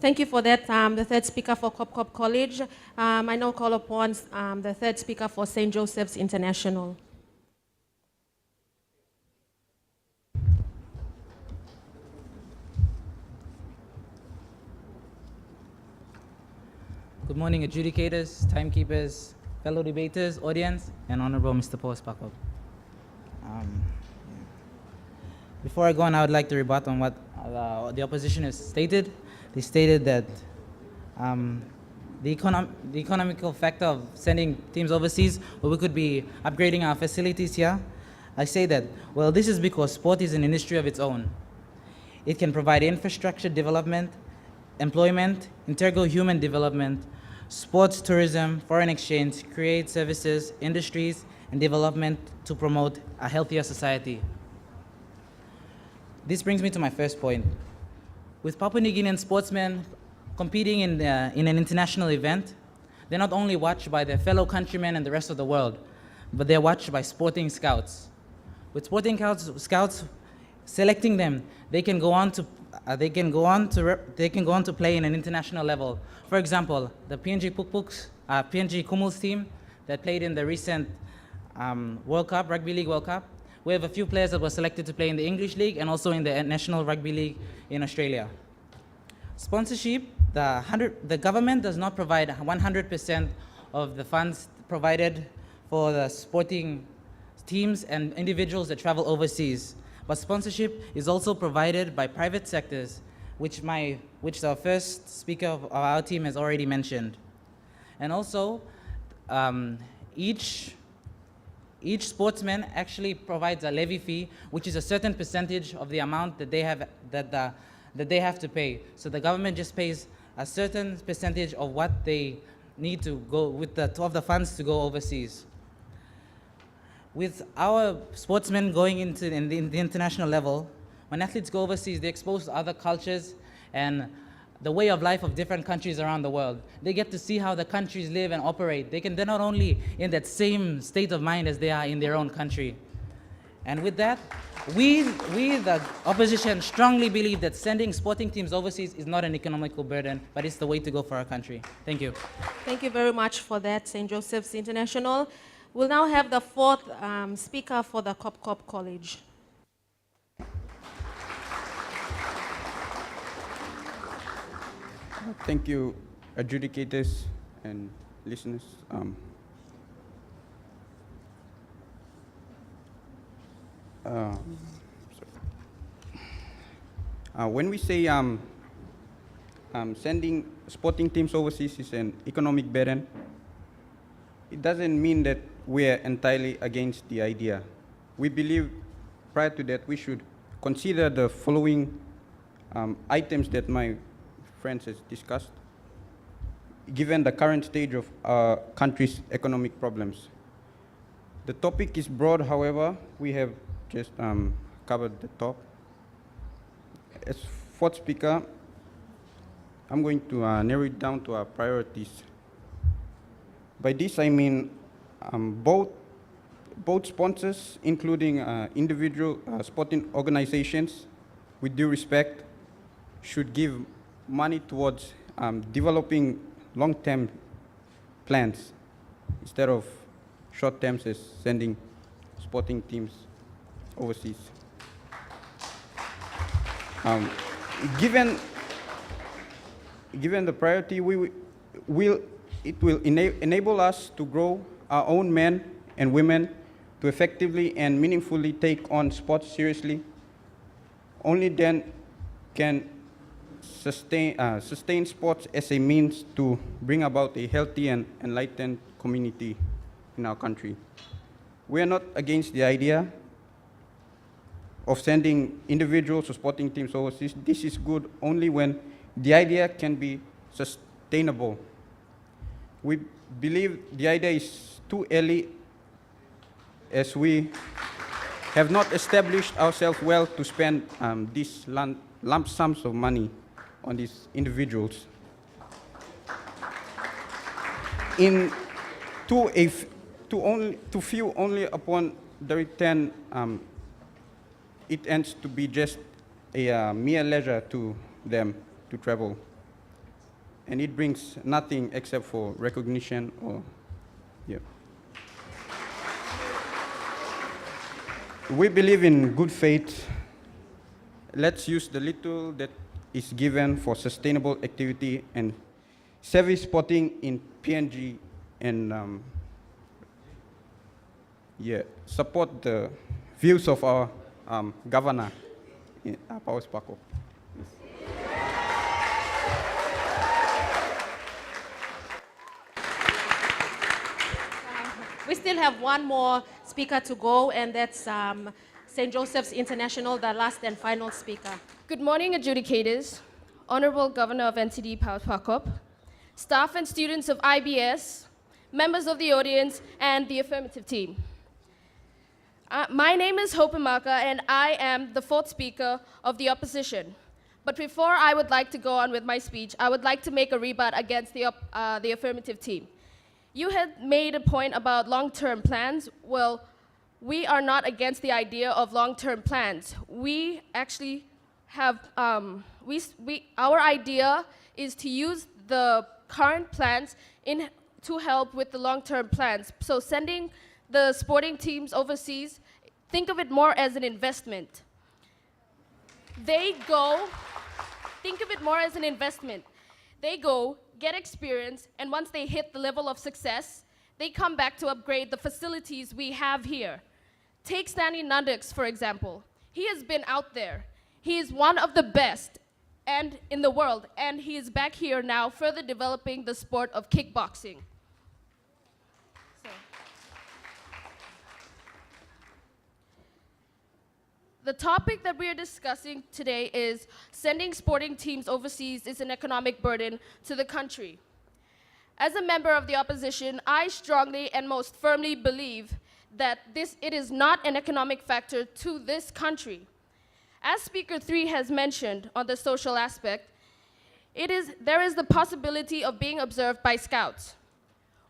Thank you for that, the third speaker for Cop College. I now call upon the third speaker for St. Joseph's International. Good morning, adjudicators, timekeepers, fellow debaters, audience, and Honorable Mr. Pakop. Before I go on, I would like to rebut on what the opposition has stated. They stated that the economical factor of sending teams overseas, well, we could be upgrading our facilities here. I say that, well, this is because sport is an industry of its own. It can provide infrastructure development, employment, integral human development, sports tourism, foreign exchange, create services, industries, and development to promote a healthier society. This brings me to my first point. With Papua New Guinean sportsmen competing in an international event, they're not only watched by their fellow countrymen and the rest of the world, but they're watched by sporting scouts. With sporting scouts selecting them, they can go on to play in an international level. For example, the PNG Pukpuks, PNG Kumuls team that played in the recent World Cup, Rugby League World Cup. We have a few players that were selected to play in the English League and also in the National Rugby League in Australia. Sponsorship, the government does not provide 100% of the funds provided for the sporting teams and individuals that travel overseas. But sponsorship is also provided by private sectors, which the first speaker of our team has already mentioned. And also, each sportsman actually provides a levy fee, which is a certain percentage of the amount that they have to pay. So the government just pays a certain percentage of what they need to go with of the funds to go overseas. With our sportsmen going into the international level, when athletes go overseas, they're exposed to other cultures and the way of life of different countries around the world. They get to see how the countries live and operate. They're not only in that same state of mind as they are in their own country. And with that, we the opposition strongly believe that sending sporting teams overseas is not an economical burden, but it's the way to go for our country. Thank you. Thank you very much for that, St. Joseph's International. We'll now have the fourth speaker for the Cop College. Thank you, adjudicators and listeners. When we say sending sporting teams overseas is an economic burden, it doesn't mean that we're entirely against the idea. We believe prior to that we should consider the following items that my friends has discussed, given the current stage of our country's economic problems. The topic is broad, however, we have just covered the top. As fourth speaker, I'm going to narrow it down to our priorities. By this I mean both sponsors, including individual sporting organizations, with due respect, should give money towards developing long-term plans instead of short-term as sending sporting teams overseas. Given the priority, it will enable us to grow our own men and women to effectively and meaningfully take on sports seriously. Only then can sustain sports as a means to bring about a healthy and enlightened community in our country. We are not against the idea of sending individuals or sporting teams overseas. This is good only when the idea can be sustainable. We believe the idea is too early, as we have not established ourselves well to spend these lump sums of money on these individuals. To few only upon the return, it ends to be just a mere leisure to them to travel. And it brings nothing except for recognition or, yeah. We believe in good faith. Let's use the little that is given for sustainable activity and service sporting in PNG and support the views of our governor, Paus Paco. We still have one more speaker to go, and that's St. Joseph's International, the last and final speaker. Good morning, adjudicators, Honorable Governor of NCD Paus Pakop, staff and students of IBS, members of the audience, and the affirmative team. My name is Hope Imaka, and I am the fourth speaker of the opposition. But before I would like to go on with my speech, I would like to make a rebut against the affirmative team. You had made a point about long-term plans. Well, we are not against the idea of long-term plans. We actually have, our idea is to use the current plans to help with the long-term plans. So sending the sporting teams overseas, think of it more as an investment. Think of it more as an investment. They go, get experience, and once they hit the level of success, they come back to upgrade the facilities we have here. Take Stanley Nundux, for example. He has been out there. He is one of the best in the world, and he is back here now further developing the sport of kickboxing. The topic that we are discussing today is sending sporting teams overseas is an economic burden to the country. As a member of the opposition, I strongly and most firmly believe that it is not an economic factor to this country. As Speaker 3 has mentioned on the social aspect, there is the possibility of being observed by scouts.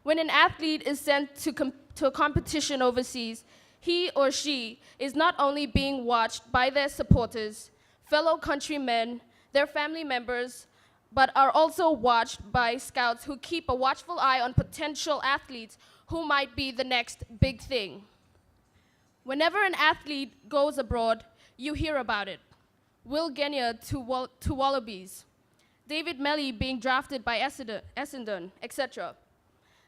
When an athlete is sent to a competition overseas, he or she is not only being watched by their supporters, fellow countrymen, their family members, but are also watched by scouts who keep a watchful eye on potential athletes who might be the next big thing. Whenever an athlete goes abroad, you hear about it. Will Genia to Wallabies, David Melly being drafted by Essendon, etc.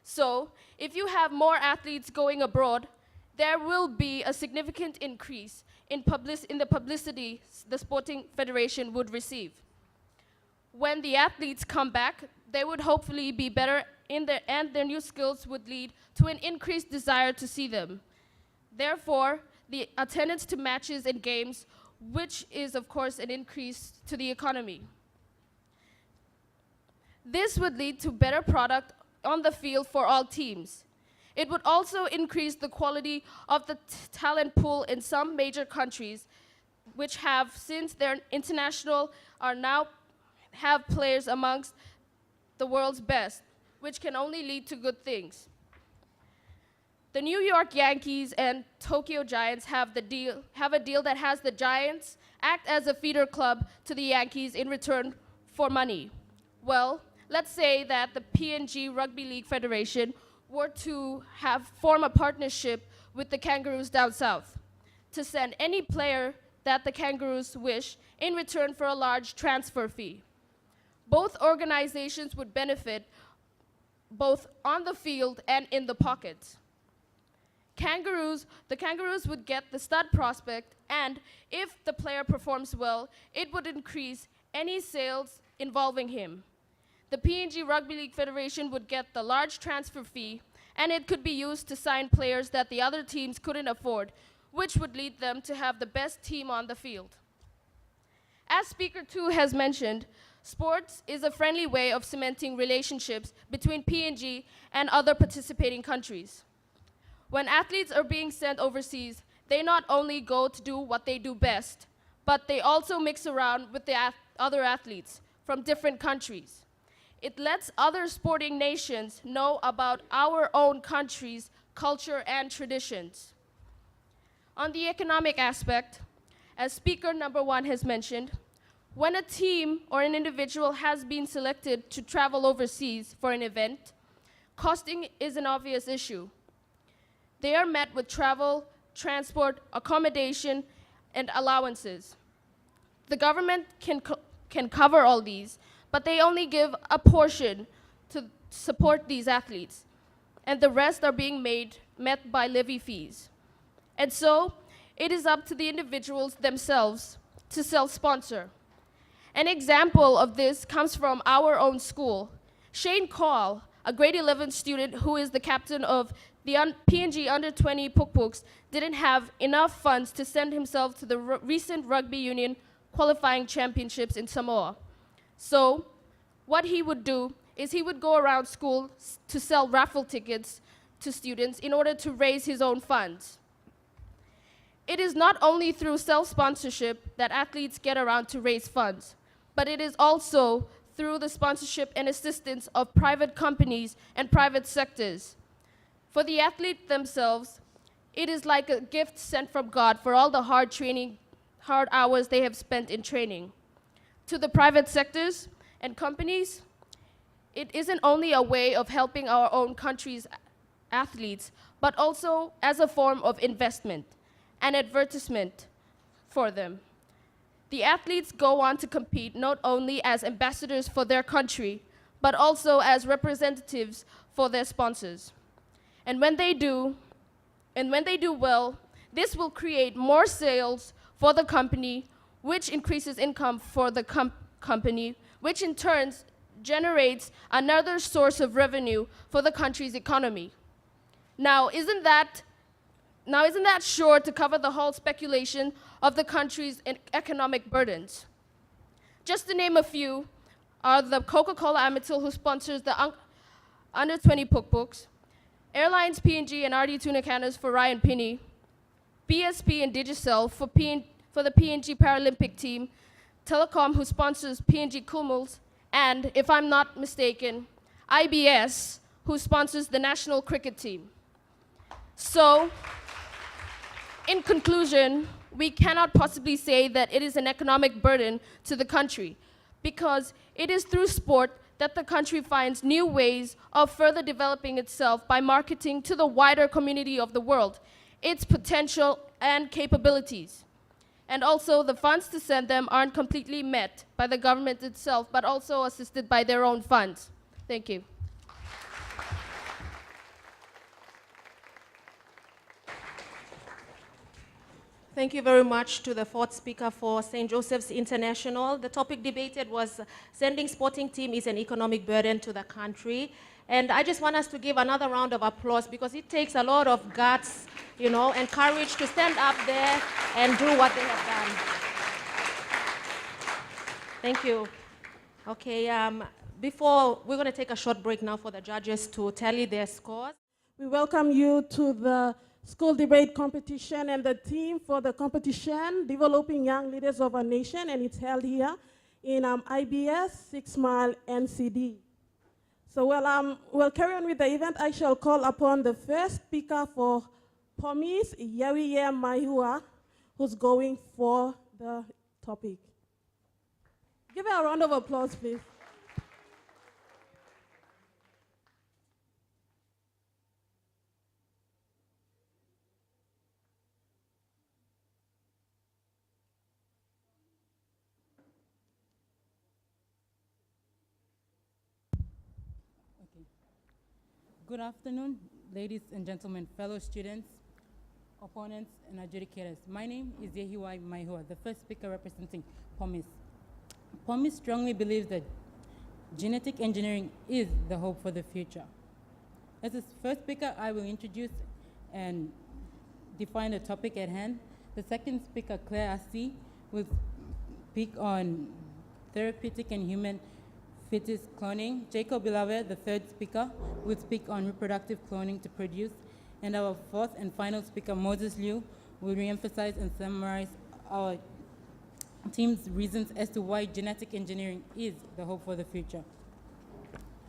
So, if you have more athletes going abroad, there will be a significant increase in the publicity the Sporting Federation would receive. When the athletes come back, they would hopefully be better and their new skills would lead to an increased desire to see them. Therefore, the attendance to matches and games, which is of course an increase to the economy. This would lead to better product on the field for all teams. It would also increase the quality of the talent pool in some major countries, which have, since they're international, are now have players amongst the world's best, which can only lead to good things. The New York Yankees and Tokyo Giants have a deal that has the Giants act as a feeder club to the Yankees in return for money. Well, let's say that the PNG Rugby League Federation were to form a partnership with the Kangaroos down south to send any player that the Kangaroos wish in return for a large transfer fee. Both organizations would benefit both on the field and in the pocket. The Kangaroos would get the stud prospect, and if the player performs well, it would increase any sales involving him. The PNG Rugby League Federation would get the large transfer fee, and it could be used to sign players that the other teams couldn't afford, which would lead them to have the best team on the field. As Speaker 2 has mentioned, sports is a friendly way of cementing relationships between PNG and other participating countries. When athletes are being sent overseas, they not only go to do what they do best, but they also mix around with the other athletes from different countries. It lets other sporting nations know about our own country's culture and traditions. On the economic aspect, as Speaker number 1 has mentioned, when a team or an individual has been selected to travel overseas for an event, costing is an obvious issue. They are met with travel, transport, accommodation, and allowances. The government can cover all these, but they only give a portion to support these athletes, and the rest are being met by levy fees. And so, it is up to the individuals themselves to self-sponsor. An example of this comes from our own school. Shane Call, a grade 11 student who is the captain of the PNG Under-20 Pukpuks, didn't have enough funds to send himself to the recent Rugby Union qualifying championships in Samoa. So, what he would do is he would go around school to sell raffle tickets to students in order to raise his own funds. It is not only through self-sponsorship that athletes get around to raise funds, but it is also through the sponsorship and assistance of private companies and private sectors. For the athlete themselves, it is like a gift sent from God for all the hard hours they have spent in training. To the private sectors and companies, it isn't only a way of helping our own country's athletes, but also as a form of investment and advertisement for them. The athletes go on to compete not only as ambassadors for their country, but also as representatives for their sponsors. And when they do well, this will create more sales for the company, which increases income for the company, which in turn generates another source of revenue for the country's economy. Now, isn't that sure to cover the whole speculation of the country's economic burdens? Just to name a few are the Coca-Cola Amatil, who sponsors the Under-20 Pukpuks, Airlines PNG and RD Tuna Canners for Ryan Pinney, BSP and Digicel for the PNG Paralympic team, Telecom, who sponsors PNG Kumals, and, if I'm not mistaken, IBS, who sponsors the national cricket team. So, in conclusion, we cannot possibly say that it is an economic burden to the country, because it is through sport that the country finds new ways of further developing itself by marketing to the wider community of the world its potential and capabilities. And also, the funds to send them aren't completely met by the government itself, but also assisted by their own funds. Thank you. Thank you very much to the fourth speaker for St. Joseph's International. The topic debated was sending sporting team is an economic burden to the country. And I just want us to give another round of applause because it takes a lot of guts, and courage to stand up there and do what they have done. Thank you. Okay, before, we're going to take a short break now for the judges to tally their scores. We welcome you to the school debate competition and the theme for the competition, Developing Young Leaders of our Nation, and it's held here in IBS 6 Mile NCD. So we'll carry on with the event. I shall call upon the first speaker for Pomis Yawiye Maihua, who's going for the topic. Give her a round of applause, please. Good afternoon, ladies and gentlemen, fellow students, opponents, and adjudicators. My name is Yehiwai Maihua, the first speaker representing POMIS. POMIS strongly believes that genetic engineering is the hope for the future. As its first speaker, I will introduce and define the topic at hand. The second speaker, Claire Assi, will speak on therapeutic and human fetus cloning. Jacob Bilave, the third speaker, will speak on reproductive cloning to produce. And our fourth and final speaker, Moses Liu, will reemphasize and summarize our team's reasons as to why genetic engineering is the hope for the future.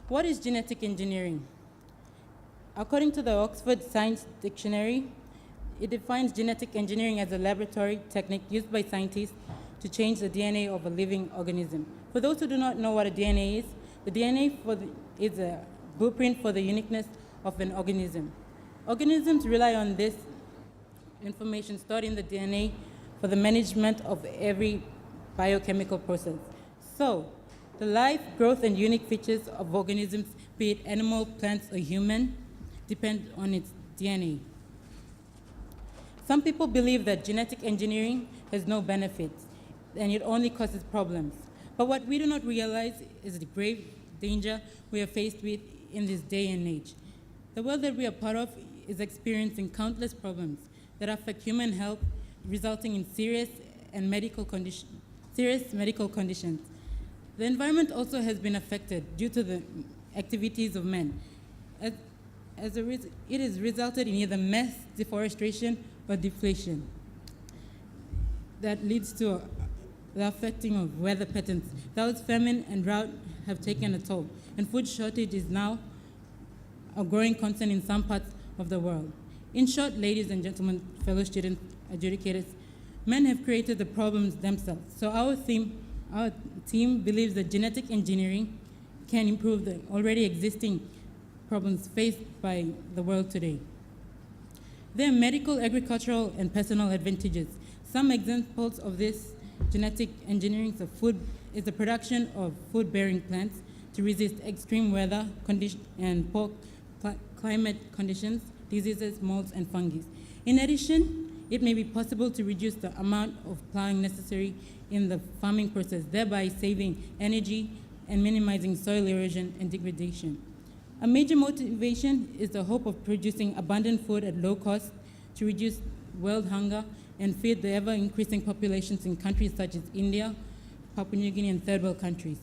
What is genetic engineering? According to the Oxford Science Dictionary, it defines genetic engineering as a laboratory technique used by scientists to change the DNA of a living organism. For those who do not know what a DNA is, the DNA is a blueprint for the uniqueness of an organism. Organisms rely on this information stored in the DNA for the management of every biochemical process. So, the life, growth, and unique features of organisms, be it animal, plants, or human, depend on its DNA. Some people believe that genetic engineering has no benefits and it only causes problems. But what we do not realize is the grave danger we are faced with in this day and age. The world that we are part of is experiencing countless problems that affect human health, resulting in serious medical conditions. The environment also has been affected due to the activities of men. It has resulted in either mass deforestation or deflation that leads to the affecting of weather patterns. Thus, famine and drought have taken a toll, and food shortage is now a growing concern in some parts of the world. In short, ladies and gentlemen, fellow students, adjudicators, men have created the problems themselves. So our team believes that genetic engineering can improve the already existing problems faced by the world today. There are medical, agricultural, and personal advantages. Some examples of this genetic engineering is the production of food-bearing plants to resist extreme weather and poor climate conditions, diseases, molds, and fungi. In addition, it may be possible to reduce the amount of plowing necessary in the farming process, thereby saving energy and minimizing soil erosion and degradation. A major motivation is the hope of producing abundant food at low cost to reduce world hunger and feed the ever-increasing populations in countries such as India, Papua New Guinea, and third world countries.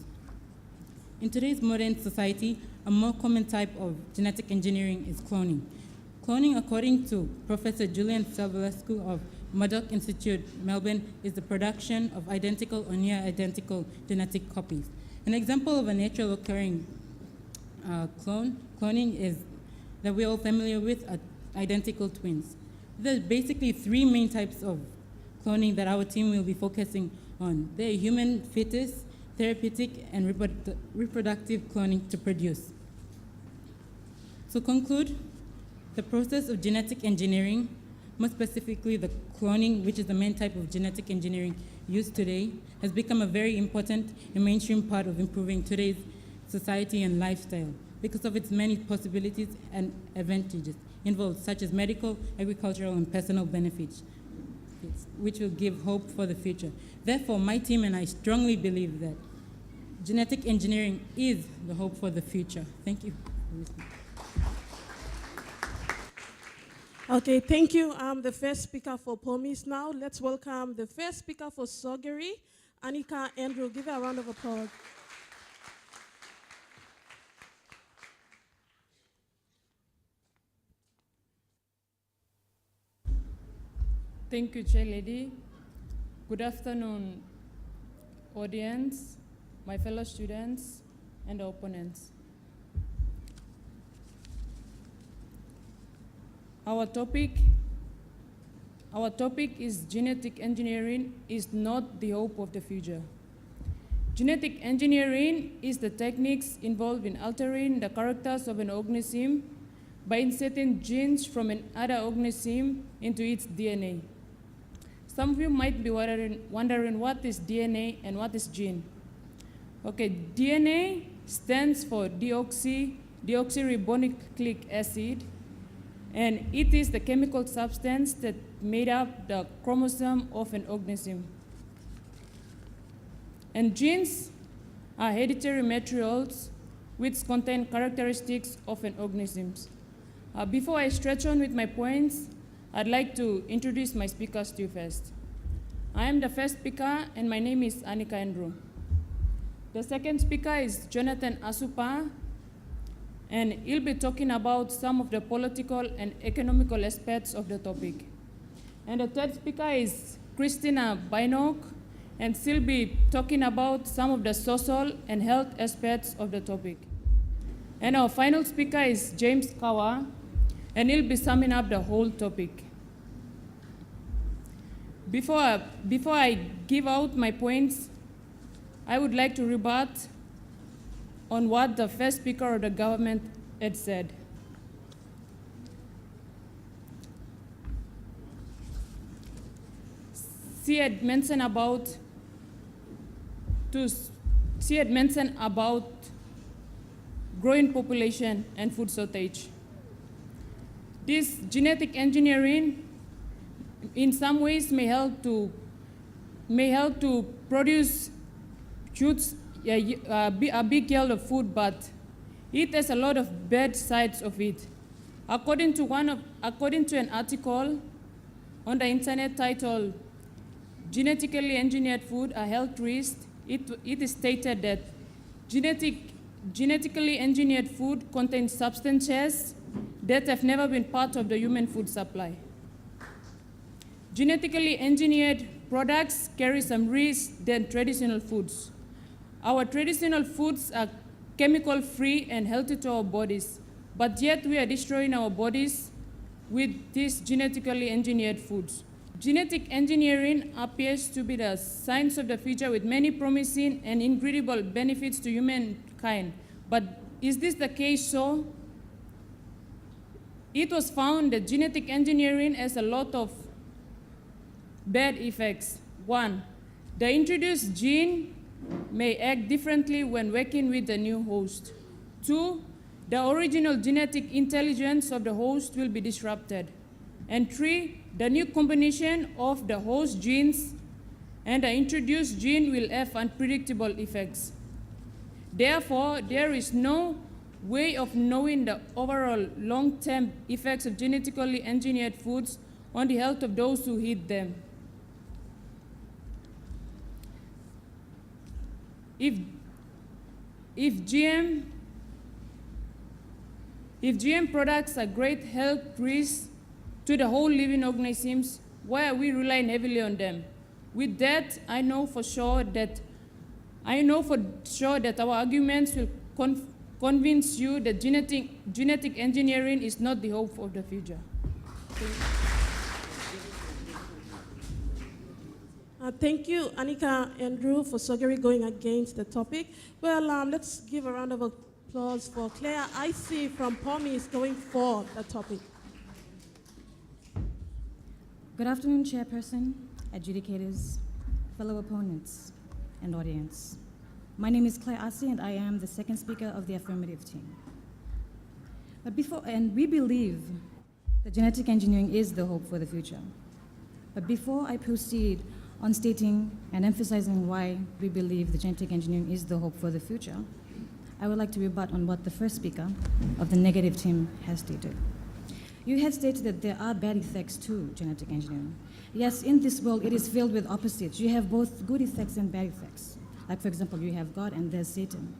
In today's modern society, a more common type of genetic engineering is cloning. Cloning, according to Professor Julian Salvulescu of Murdoch Institute, Melbourne, is the production of identical or near-identical genetic copies. An example of a natural occurring cloning is that we're all familiar with identical twins. There are basically three main types of cloning that our team will be focusing on. They're human fetus, therapeutic, and reproductive cloning to produce. To conclude, the process of genetic engineering, more specifically the cloning, which is the main type of genetic engineering used today, has become a very important and mainstream part of improving today's society and lifestyle because of its many possibilities and advantages involved, such as medical, agricultural, and personal benefits, which will give hope for the future. Therefore, my team and I strongly believe that genetic engineering is the hope for the future. Thank you. Okay, thank you. I'm the first speaker for POMIS now. Let's welcome the first speaker for Sogeri, Anika Andrew. Give her a round of applause. Thank you, Chair Lady. Good afternoon, audience, my fellow students, and the opponents. Our topic is genetic engineering is not the hope of the future. Genetic engineering is the techniques involved in altering the characters of an organism by inserting genes from another organism into its DNA. Some of you might be wondering what is DNA and what is gene. Okay, DNA stands for deoxyribonucleic acid, and it is the chemical substance that made up the chromosome of an organism. And genes are hereditary materials which contain characteristics of an organism. Before I stretch on with my points, I'd like to introduce my speakers to you first. I am the first speaker, and my name is Anika Andrew. The second speaker is Jonathan Asupa, and he'll be talking about some of the political and economical aspects of the topic. And the third speaker is Christina Bainok, and she'll be talking about some of the social and health aspects of the topic. And our final speaker is James Kawa, and he'll be summing up the whole topic. Before I give out my points, I would like to rebut on what the first speaker of the government had said. She had mentioned about growing population and food shortage. This genetic engineering in some ways may help to produce a big yield of food, but it has a lot of bad sides of it. According to an article on the internet titled "Genetically Engineered Food: A Health Risk," it is stated that genetically engineered food contains substances that have never been part of the human food supply. Genetically engineered products carry some risks than traditional foods. Our traditional foods are chemical-free and healthy to our bodies, but yet we are destroying our bodies with these genetically engineered foods. Genetic engineering appears to be the science of the future with many promising and incredible benefits to humankind. But is this the case so? It was found that genetic engineering has a lot of bad effects. One, the introduced gene may act differently when working with the new host. Two, the original genetic intelligence of the host will be disrupted. And three, the new combination of the host genes and the introduced gene will have unpredictable effects. Therefore, there is no way of knowing the overall long-term effects of genetically engineered foods on the health of those who eat them. If GM products are great health risks to the whole living organisms, why are we relying heavily on them? With that, I know for sure that our arguments will convince you that genetic engineering is not the hope of the future. Thank you, Anika Andrew, for Sogeri going against the topic. Well, let's give a round of applause for Claire Icy from POMIS going for the topic. Good afternoon, Chairperson, adjudicators, fellow opponents, and audience. My name is Claire Icy, and I am the second speaker of the affirmative team. And we believe that genetic engineering is the hope for the future. But before I proceed on stating and emphasizing why we believe that genetic engineering is the hope for the future, I would like to rebut on what the first speaker of the negative team has stated. You had stated that there are bad effects to genetic engineering. Yes, in this world, it is filled with opposites. You have both good effects and bad effects. Like, for example, you have God and there's Satan.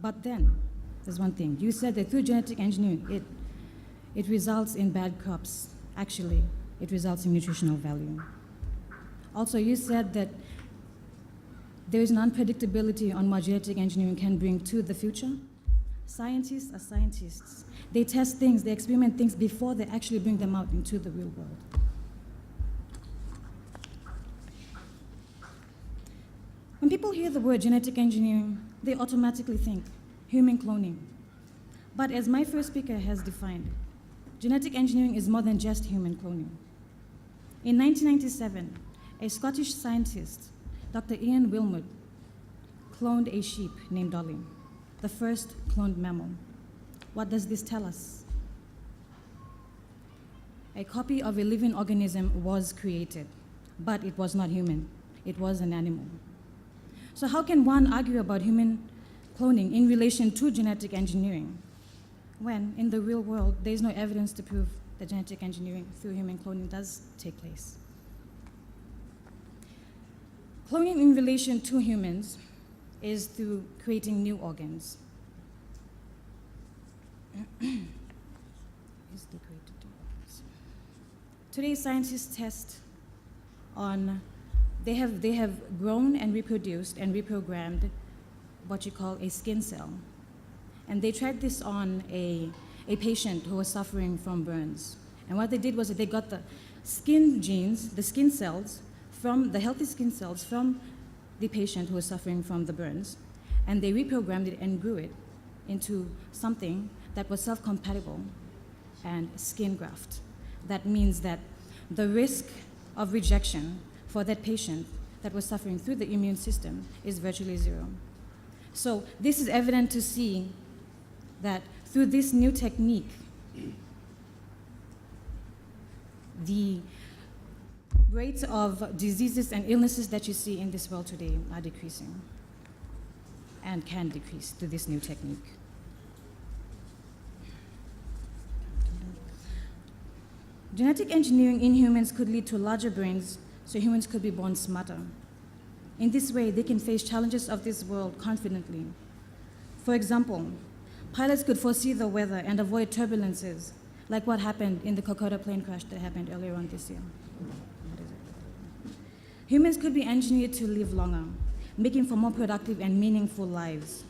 But then, there's one thing. You said that through genetic engineering, it results in bad crops. Actually, it results in nutritional value. Also, you said that there is an unpredictability on what genetic engineering can bring to the future. Scientists are scientists. They test things, they experiment things before they actually bring them out into the real world. When people hear the word genetic engineering, they automatically think human cloning. But as my first speaker has defined, genetic engineering is more than just human cloning. In 1997, a Scottish scientist, Dr. Ian Wilmot, cloned a sheep named Dolly, the first cloned mammal. What does this tell us? A copy of a living organism was created, but it was not human. It was an animal. So how can one argue about human cloning in relation to genetic engineering when in the real world there is no evidence to prove that genetic engineering through human cloning does take place? Cloning in relation to humans is through creating new organs. Today, scientists test on, they have grown and reproduced and reprogrammed what you call a skin cell. And they tried this on a patient who was suffering from burns. And what they did was that they got the skin genes, the skin cells, from the healthy skin cells from the patient who was suffering from the burns, and they reprogrammed it and grew it into something that was self-compatible and skin graft. That means that the risk of rejection for that patient that was suffering through the immune system is virtually zero. So this is evident to see that through this new technique, the rates of diseases and illnesses that you see in this world today are decreasing and can decrease through this new technique. Genetic engineering in humans could lead to larger brains, so humans could be born smarter. In this way, they can face challenges of this world confidently. For example, pilots could foresee the weather and avoid turbulences, like what happened in the Kokoda plane crash that happened earlier on this year. Humans could be engineered to live longer, making for more productive and meaningful lives.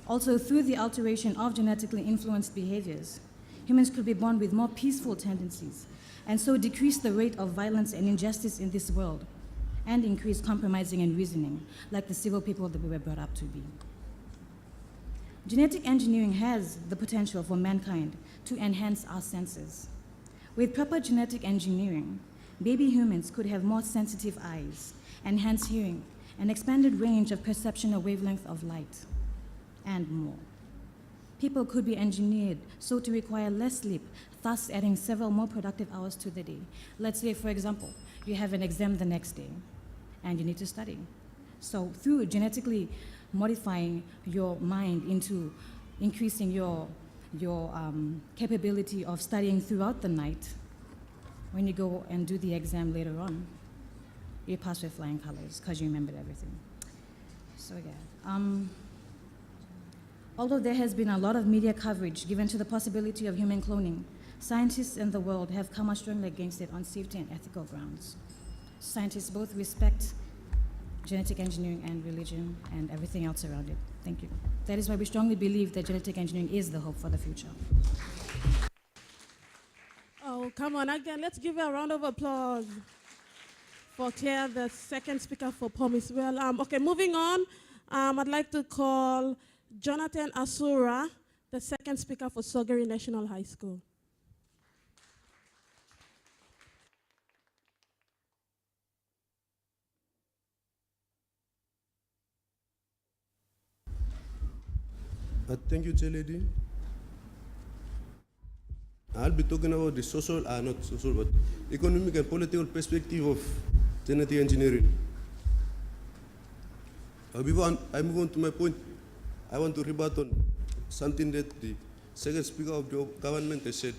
Also, through the alteration of genetically influenced behaviors, humans could be born with more peaceful tendencies, and so decrease the rate of violence and injustice in this world, and increase compromising and reasoning, like the civil people that we were brought up to be. Genetic engineering has the potential for mankind to enhance our senses. With proper genetic engineering, baby humans could have more sensitive eyes, enhanced hearing, an expanded range of perceptual wavelength of light, and more. People could be engineered so to require less sleep, thus adding several more productive hours to the day. Let's say, for example, you have an exam the next day, and you need to study. So through genetically modifying your mind into increasing your capability of studying throughout the night, when you go and do the exam later on, you pass with flying colors because you remembered everything. So yeah. Although there has been a lot of media coverage given to the possibility of human cloning, scientists in the world have come out strongly against it on safety and ethical grounds. Scientists both respect genetic engineering and religion and everything else around it. Thank you. That is why we strongly believe that genetic engineering is the hope for the future. Oh, come on, again, let's give a round of applause for Claire, the second speaker for POMIS. Well, okay, moving on, I'd like to call Jonathan Asura, the second speaker for Sogeri National High School. Thank you, Chair Lady. I'll be talking about the social, not social, but economic and political perspective of genetic engineering. Before I move on to my point, I want to rebut on something that the second speaker of the government has said.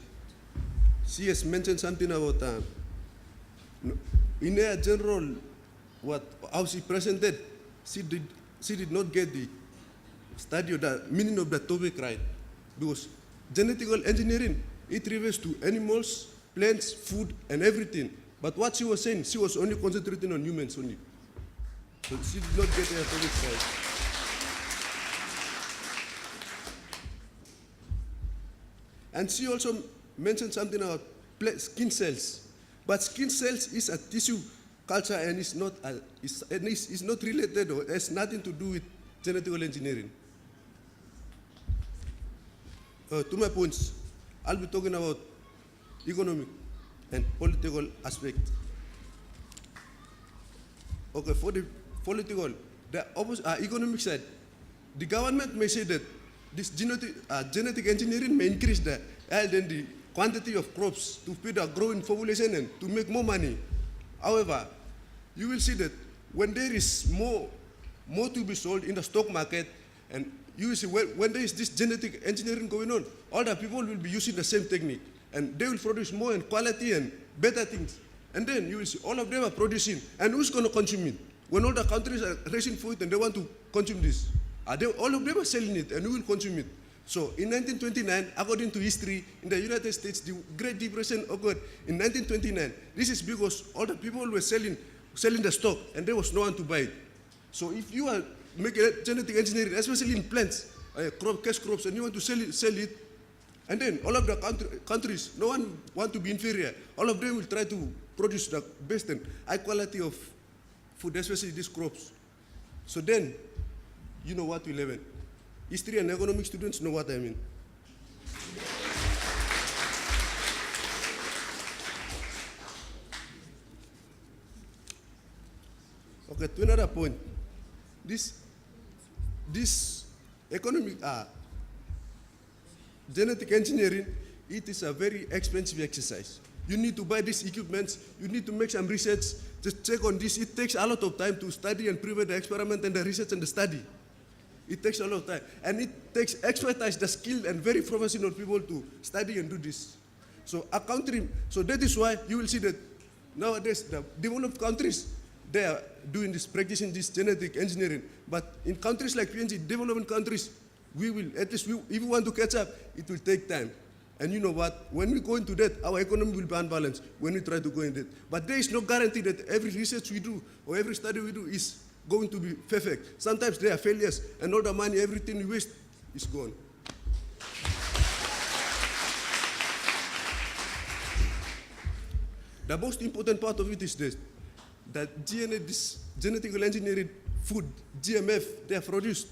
She has mentioned something about, in a general, how she presented, she did not get the study of the meaning of the topic right. Because genetical engineering, it refers to animals, plants, food, and everything. But what she was saying, she was only concentrating on humans only. So she did not get the topic right. And she also mentioned something about skin cells. But skin cells is a tissue culture and is not related or has nothing to do with genetical engineering. To my points, I'll be talking about economic and political aspect. Okay, for the political, the economic side, the government may say that this genetic engineering may increase the yield and the quantity of crops to feed a growing population and to make more money. However, you will see that when there is more to be sold in the stock market, and you will see when there is this genetic engineering going on, all the people will be using the same technique, and they will produce more and quality and better things. And then you will see all of them are producing, and who's going to consume it? When all the countries are raising food and they want to consume this, all of them are selling it, and who will consume it? So in 1929, according to history, in the United States, the Great Depression occurred in 1929. This is because all the people were selling the stock, and there was no one to buy it. So if you are making genetic engineering, especially in plants, cash crops, and you want to sell it, and then all of the countries, no one want to be inferior. All of them will try to produce the best and high quality of food, especially these crops. So then, you know what will happen. History and economic students know what I mean. Okay, to another point. This economic genetic engineering, it is a very expensive exercise. You need to buy these equipments, you need to make some research, just check on this. It takes a lot of time to study and prepare the experiment and the research and the study. It takes a lot of time. And it takes expertise, the skilled and very professional people to study and do this. So that is why you will see that nowadays the developed countries, they are doing this, practicing this genetic engineering. But in countries like PNG, developing countries, if we want to catch up, it will take time. And you know what? When we go into that, our economy will be unbalanced when we try to go into that. But there is no guarantee that every research we do or every study we do is going to be perfect. Sometimes there are failures, and all the money, everything we waste is gone. The most important part of it is this, that this genetically engineered food, GMF, they are produced,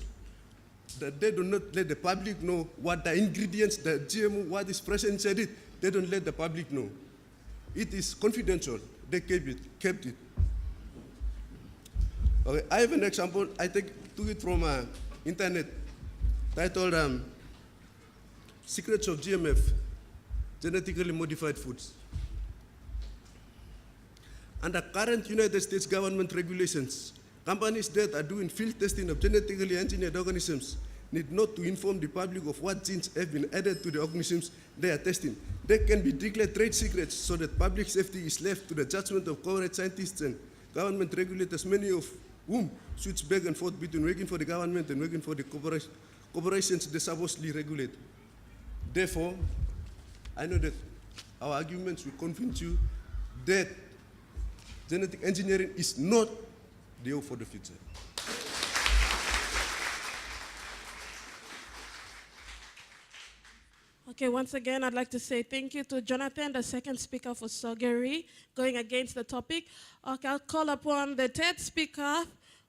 that they do not let the public know what the ingredients, the GMO, what is present inside it. They don't let the public know. It is confidential. They kept it. Okay, I have an example. I took it from internet, titled Secrets of GMF, Genetically Modified Foods. Under current United States government regulations, companies that are doing field testing of genetically engineered organisms need not to inform the public of what genes have been added to the organisms they are testing. They can be declared trade secrets so that public safety is left to the judgment of corporate scientists and government regulators, many of whom switch back and forth between working for the government and working for the corporations they supposedly regulate. Therefore, I know that our arguments will convince you that genetic engineering is not the hope for the future. Okay, once again, I'd like to say thank you to Jonathan, the second speaker for Sogeri, going against the topic. Okay, I'll call upon the third speaker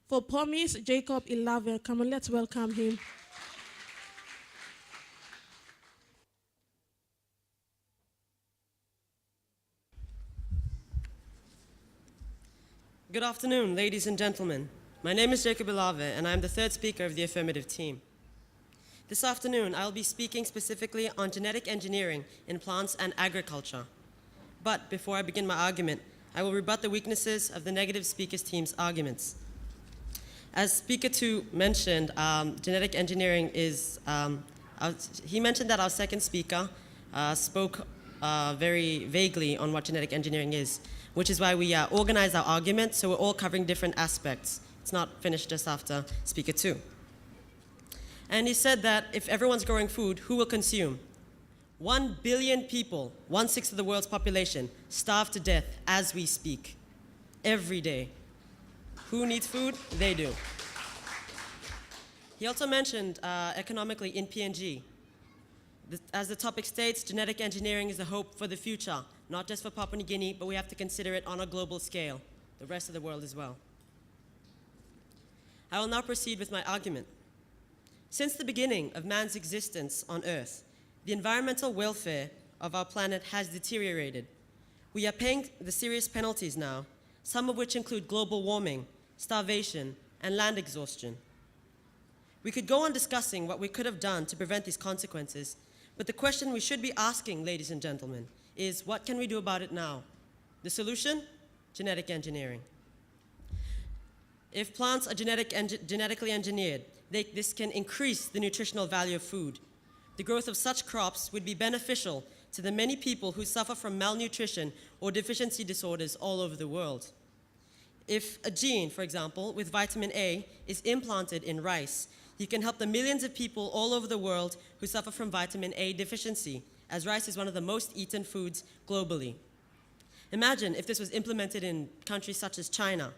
for Promise, Jacob Ilave. Come on, let's welcome him. Good afternoon, ladies and gentlemen. My name is Jacob Ilave, and I am the third speaker of the affirmative team. This afternoon, I'll be speaking specifically on genetic engineering in plants and agriculture. But before I begin my argument, I will rebut the weaknesses of the negative speakers team's arguments. As Speaker 2 mentioned, genetic engineering is, he mentioned that our second speaker spoke very vaguely on what genetic engineering is, which is why we organize our argument so we're all covering different aspects. It's not finished just after Speaker 2. And he said that if everyone's growing food, who will consume? 1 billion people, 1/6 of the world's population, starve to death as we speak, every day. Who needs food? They do. He also mentioned economically in PNG. As the topic states, genetic engineering is a hope for the future, not just for Papua New Guinea, but we have to consider it on a global scale, the rest of the world as well. I will now proceed with my argument. Since the beginning of man's existence on Earth, the environmental welfare of our planet has deteriorated. We are paying the serious penalties now, some of which include global warming, starvation, and land exhaustion. We could go on discussing what we could have done to prevent these consequences, but the question we should be asking, ladies and gentlemen, is what can we do about it now? The solution? Genetic engineering. If plants are genetically engineered, this can increase the nutritional value of food. The growth of such crops would be beneficial to the many people who suffer from malnutrition or deficiency disorders all over the world. If a gene, for example, with vitamin A is implanted in rice, you can help the millions of people all over the world who suffer from vitamin A deficiency, as rice is one of the most eaten foods globally. Imagine if this was implemented in countries such as China,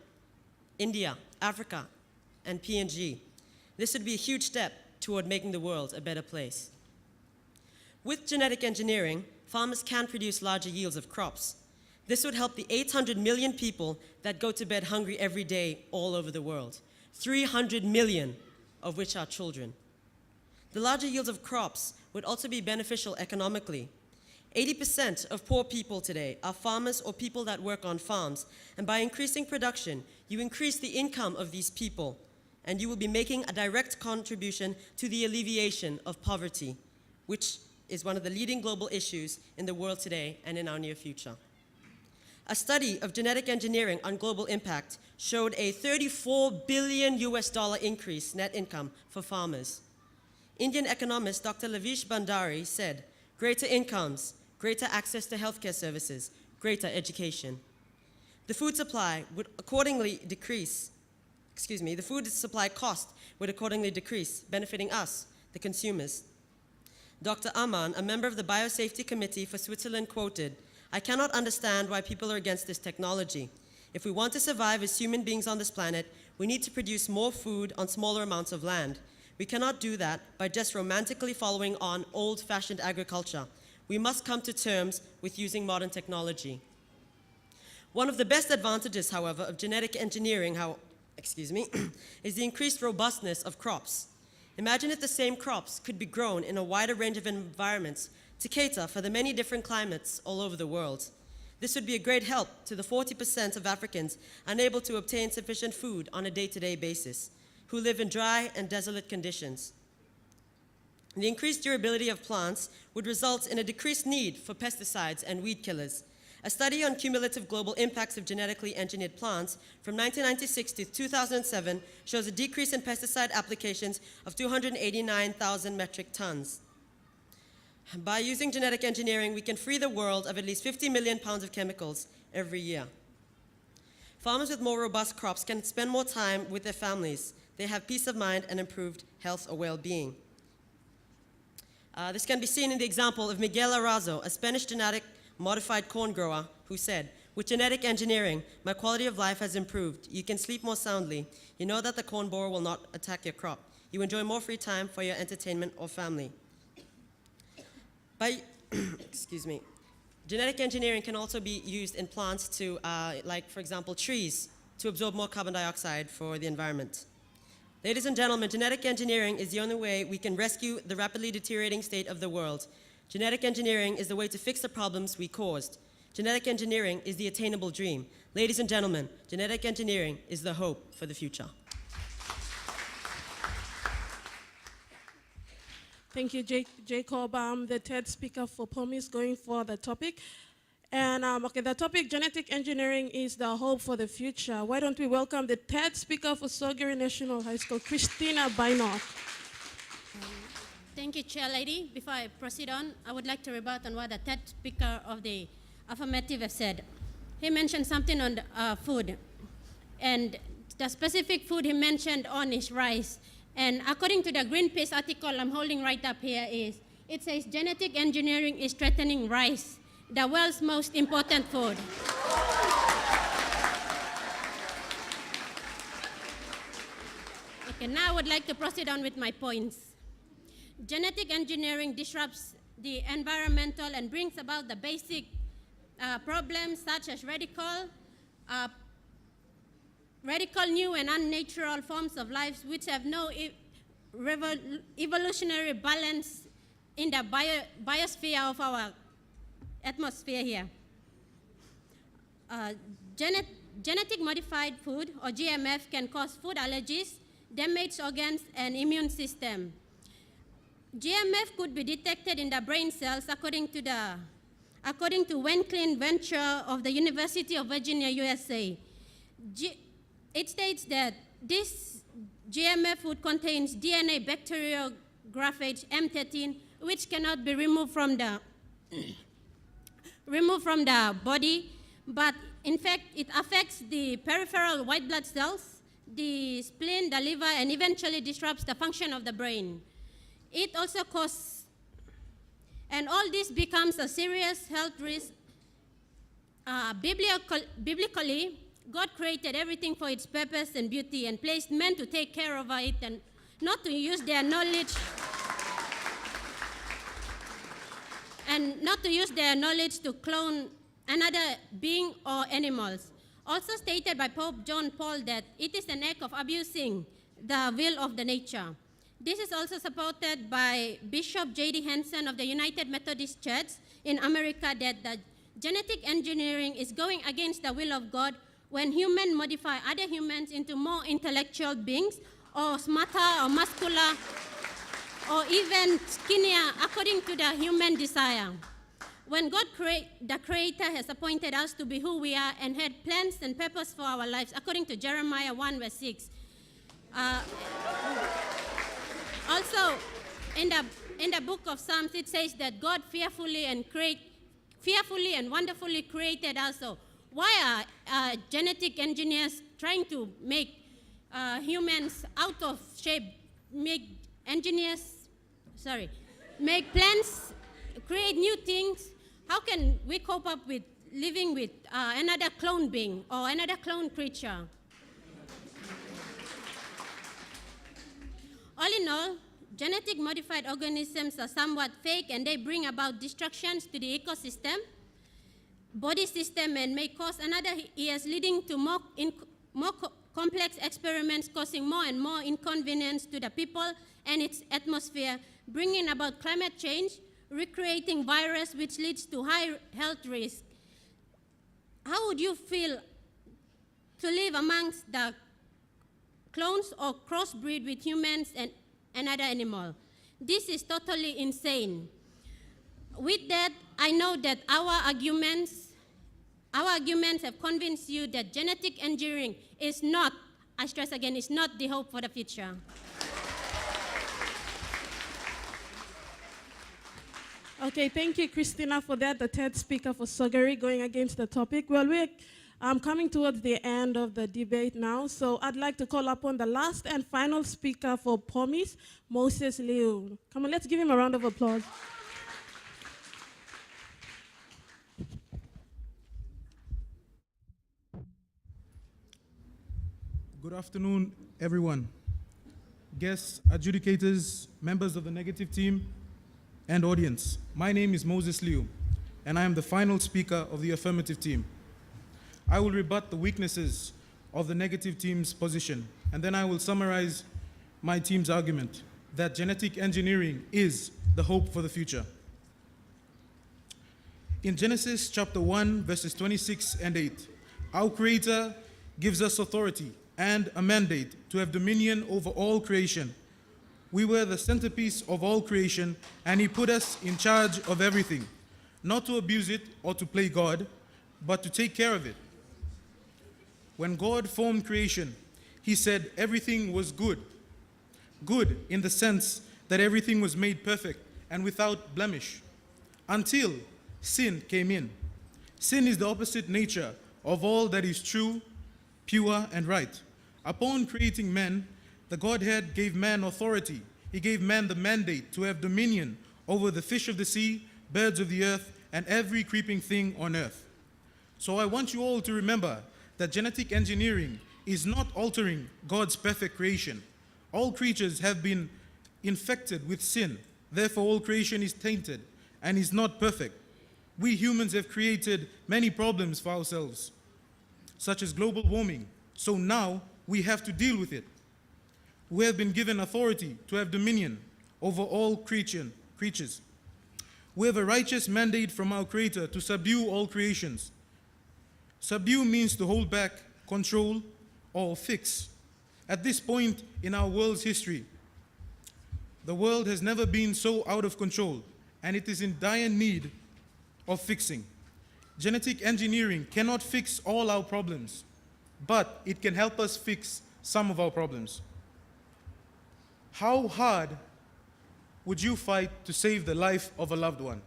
India, Africa, and PNG. This would be a huge step toward making the world a better place. With genetic engineering, farmers can produce larger yields of crops. This would help the 800 million people that go to bed hungry every day all over the world, 300 million of which are children. The larger yields of crops would also be beneficial economically. 80% of poor people today are farmers or people that work on farms, and by increasing production, you increase the income of these people, and you will be making a direct contribution to the alleviation of poverty, which is one of the leading global issues in the world today and in our near future. A study of genetic engineering on global impact showed a $34 billion increase net income for farmers. Indian economist Dr. Lavish Bhandari said, greater incomes, greater access to healthcare services, greater education. The food supply would accordingly decrease, the food supply cost would accordingly decrease, benefiting us, the consumers. Dr. Aman, a member of the Biosafety Committee for Switzerland, quoted, "I cannot understand why people are against this technology. If we want to survive as human beings on this planet, we need to produce more food on smaller amounts of land. We cannot do that by just romantically following on old-fashioned agriculture. We must come to terms with using modern technology." One of the best advantages, however, of genetic engineering is the increased robustness of crops. Imagine if the same crops could be grown in a wider range of environments to cater for the many different climates all over the world. This would be a great help to the 40% of Africans unable to obtain sufficient food on a day-to-day basis, who live in dry and desolate conditions. The increased durability of plants would result in a decreased need for pesticides and weed killers. A study on cumulative global impacts of genetically engineered plants from 1996 to 2007 shows a decrease in pesticide applications of 289,000 metric tons. By using genetic engineering, we can free the world of at least 50 million pounds of chemicals every year. Farmers with more robust crops can spend more time with their families. They have peace of mind and improved health or well-being. This can be seen in the example of Miguel Arazo, a Spanish genetic modified corn grower who said, "With genetic engineering, my quality of life has improved. You can sleep more soundly. You know that the corn borer will not attack your crop. You enjoy more free time for your entertainment or family." Genetic engineering can also be used in plants to, like for example, trees, to absorb more carbon dioxide for the environment. Ladies and gentlemen, genetic engineering is the only way we can rescue the rapidly deteriorating state of the world. Genetic engineering is the way to fix the problems we caused. Genetic engineering is the attainable dream. Ladies and gentlemen, genetic engineering is the hope for the future. Thank you, Jacob. The third speaker for POMIS going for the topic. And okay, the topic genetic engineering is the hope for the future. Why don't we welcome the third speaker for Sogeri National High School, Christina Bainok. Thank you, Chair Lady. Before I proceed on, I would like to rebut on what the third speaker of the affirmative has said. He mentioned something on food, and the specific food he mentioned on is rice. And according to the Greenpeace article I'm holding right up here, it says genetic engineering is threatening rice, the world's most important food. Okay, now I would like to proceed on with my points. Genetic engineering disrupts the environmental and brings about the basic problems such as radical new and unnatural forms of life which have no evolutionary balance in the biosphere of our atmosphere here. Genetic modified food, or GMF, can cause food allergies, damage organs, and immune system. GMF could be detected in the brain cells according to Wenklin Venture of the University of Virginia, USA. It states that this GMF food contains DNA bacteriophage M13, which cannot be removed from the body, but in fact it affects the peripheral white blood cells, the spleen, the liver, and eventually disrupts the function of the brain. It also causes, and all this becomes a serious health risk. Biblically, God created everything for its purpose and beauty and placed men to take care of it and not to use their knowledge to clone another being or animals. Also stated by Pope John Paul that it is an act of abusing the will of the nature. This is also supported by Bishop J.D. Henson of the United Methodist Church in America, that the genetic engineering is going against the will of God when humans modify other humans into more intellectual beings or smarter or muscular or even skinnier according to the human desire. When God, the Creator, has appointed us to be who we are and had plans and purpose for our lives, according to Jeremiah 1 verse 6. Also, in the book of Psalms, it says that God fearfully and wonderfully created us. So why are genetic engineers trying to make humans out of shape, make plants, create new things? How can we cope up with living with another clone being or another clone creature? All in all, genetic modified organisms are somewhat fake and they bring about destructions to the ecosystem, body system, and may cause another years, leading to more complex experiments, causing more and more inconvenience to the people and its atmosphere, bringing about climate change, recreating virus, which leads to high health risk. How would you feel to live amongst the clones or crossbreed with humans and another animal? This is totally insane. With that, I know that our arguments have convinced you that genetic engineering is not, I stress again, is not the hope for the future. Okay, thank you, Christina, for that. The third speaker for Sogeri going against the topic. Well, we're coming towards the end of the debate now, so I'd like to call upon the last and final speaker for POMIS, Moses Liu. Come on, let's give him a round of applause. Good afternoon, everyone. Guests, adjudicators, members of the negative team, and audience. My name is Moses Liu, and I am the final speaker of the affirmative team. I will rebut the weaknesses of the negative team's position, and then I will summarize my team's argument that genetic engineering is the hope for the future. In Genesis chapter 1, verses 26 and 8, our Creator gives us authority and a mandate to have dominion over all creation. We were the centerpiece of all creation, and He put us in charge of everything. not to abuse it or to play God, but to take care of it. When God formed creation, he said everything was good. Good in the sense that everything was made perfect and without blemish, until sin came in. Sin is the opposite nature of all that is true, pure, and right. Upon creating man, the Godhead gave man authority. He gave man the mandate to have dominion over the fish of the sea, birds of the earth, and every creeping thing on earth. So I want you all to remember that genetic engineering is not altering God's perfect creation. All creatures have been infected with sin. Therefore, all creation is tainted and is not perfect. We humans have created many problems for ourselves, such as global warming. So now we have to deal with it. We have been given authority to have dominion over all creatures. We have a righteous mandate from our Creator to subdue all creations. Subdue means to hold back, control, or fix. At this point in our world's history, the world has never been so out of control, and it is in dire need of fixing. Genetic engineering cannot fix all our problems, but it can help us fix some of our problems. How hard would you fight to save the life of a loved one?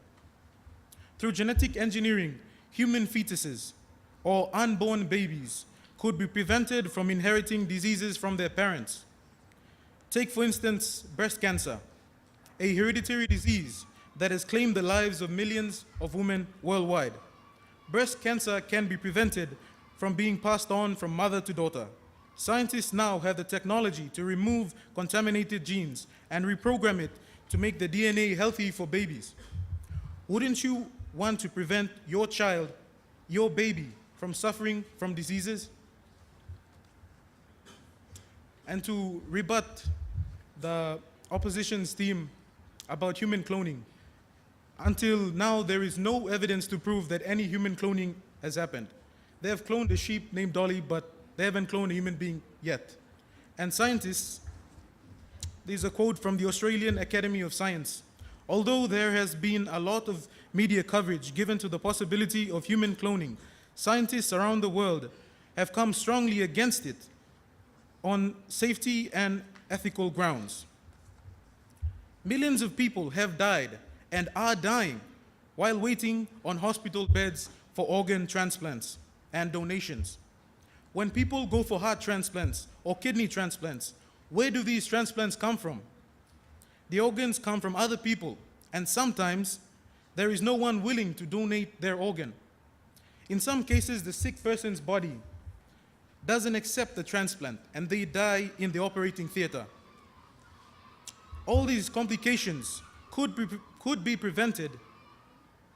Through genetic engineering, human fetuses or unborn babies could be prevented from inheriting diseases from their parents. Take, for instance, breast cancer, a hereditary disease that has claimed the lives of millions of women worldwide. Breast cancer can be prevented from being passed on from mother to daughter. Scientists now have the technology to remove contaminated genes and reprogram it to make the DNA healthy for babies. Wouldn't you want to prevent your child, your baby, from suffering from diseases? And to rebut the opposition's theme about human cloning, until now there is no evidence to prove that any human cloning has happened. They have cloned a sheep named Dolly, but they haven't cloned a human being yet. And scientists, there's a quote from the Australian Academy of Science. Although there has been a lot of media coverage given to the possibility of human cloning, scientists around the world have come strongly against it on safety and ethical grounds. Millions of people have died and are dying while waiting on hospital beds for organ transplants and donations. When people go for heart transplants or kidney transplants, where do these transplants come from? The organs come from other people, and sometimes there is no one willing to donate their organ. In some cases, the sick person's body doesn't accept the transplant, and they die in the operating theater. All these complications could be prevented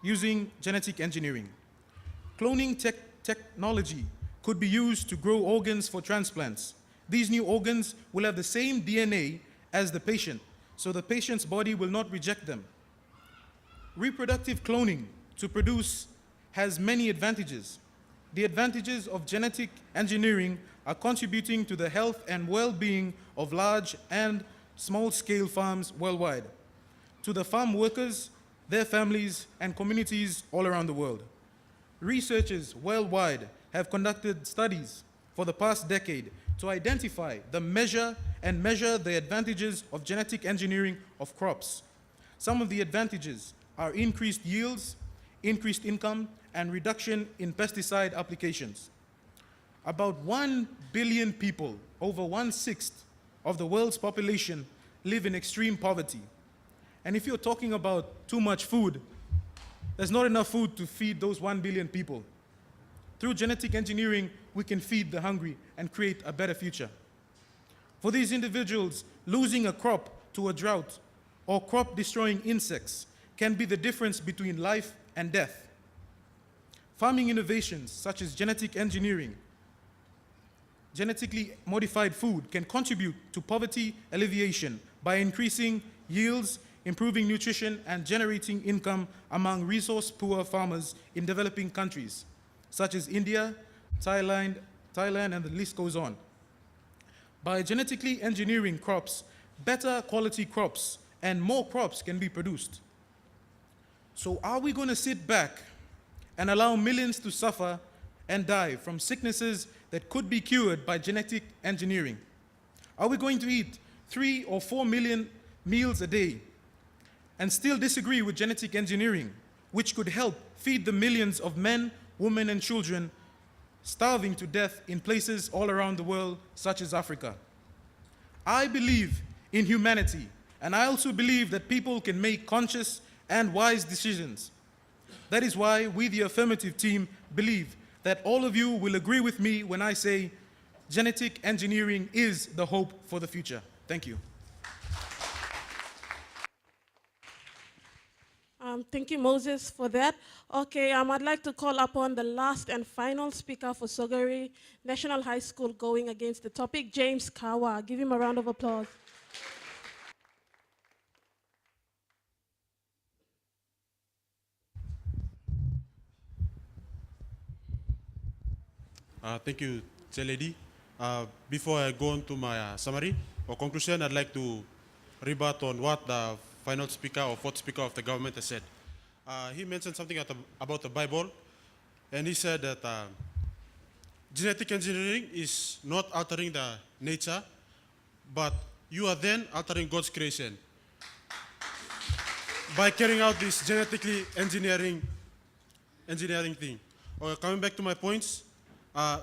using genetic engineering. Cloning technology could be used to grow organs for transplants. These new organs will have the same DNA as the patient, so the patient's body will not reject them. Reproductive cloning to produce has many advantages. The advantages of genetic engineering are contributing to the health and well-being of large and small-scale farms worldwide, to the farm workers, their families, and communities all around the world. Researchers worldwide have conducted studies for the past decade to identify measure the advantages of genetic engineering of crops. Some of the advantages are increased yields, increased income, and reduction in pesticide applications. About 1 billion people, over 1/6 of the world's population, live in extreme poverty. And if you're talking about too much food, there's not enough food to feed those 1 billion people. Through genetic engineering, we can feed the hungry and create a better future. For these individuals, losing a crop to a drought or crop-destroying insects can be the difference between life and death. Farming innovations such as genetic engineering, genetically modified food can contribute to poverty alleviation by increasing yields, improving nutrition, and generating income among resource-poor farmers in developing countries, such as India, Thailand, and the list goes on. By genetically engineering crops, better quality crops and more crops can be produced. So are we going to sit back and allow millions to suffer and die from sicknesses that could be cured by genetic engineering? Are we going to eat 3 or 4 million meals a day and still disagree with genetic engineering, which could help feed the millions of men, women, and children starving to death in places all around the world, such as Africa? I believe in humanity, and I also believe that people can make conscious and wise decisions. That is why we, the affirmative team, believe that all of you will agree with me when I say genetic engineering is the hope for the future. Thank you. Thank you, Moses, for that. Okay, I'd like to call upon the last and final speaker for Sogari National High School going against the topic, James Kawa. Give him a round of applause. Thank you, Chair Lady. Before I go on to my summary or conclusion, I'd like to rebut on what the final speaker or fourth speaker of the government has said. He mentioned something about the Bible, and he said that genetic engineering is not altering the nature, but you are then altering God's creation by carrying out this genetically engineering thing. Coming back to my points,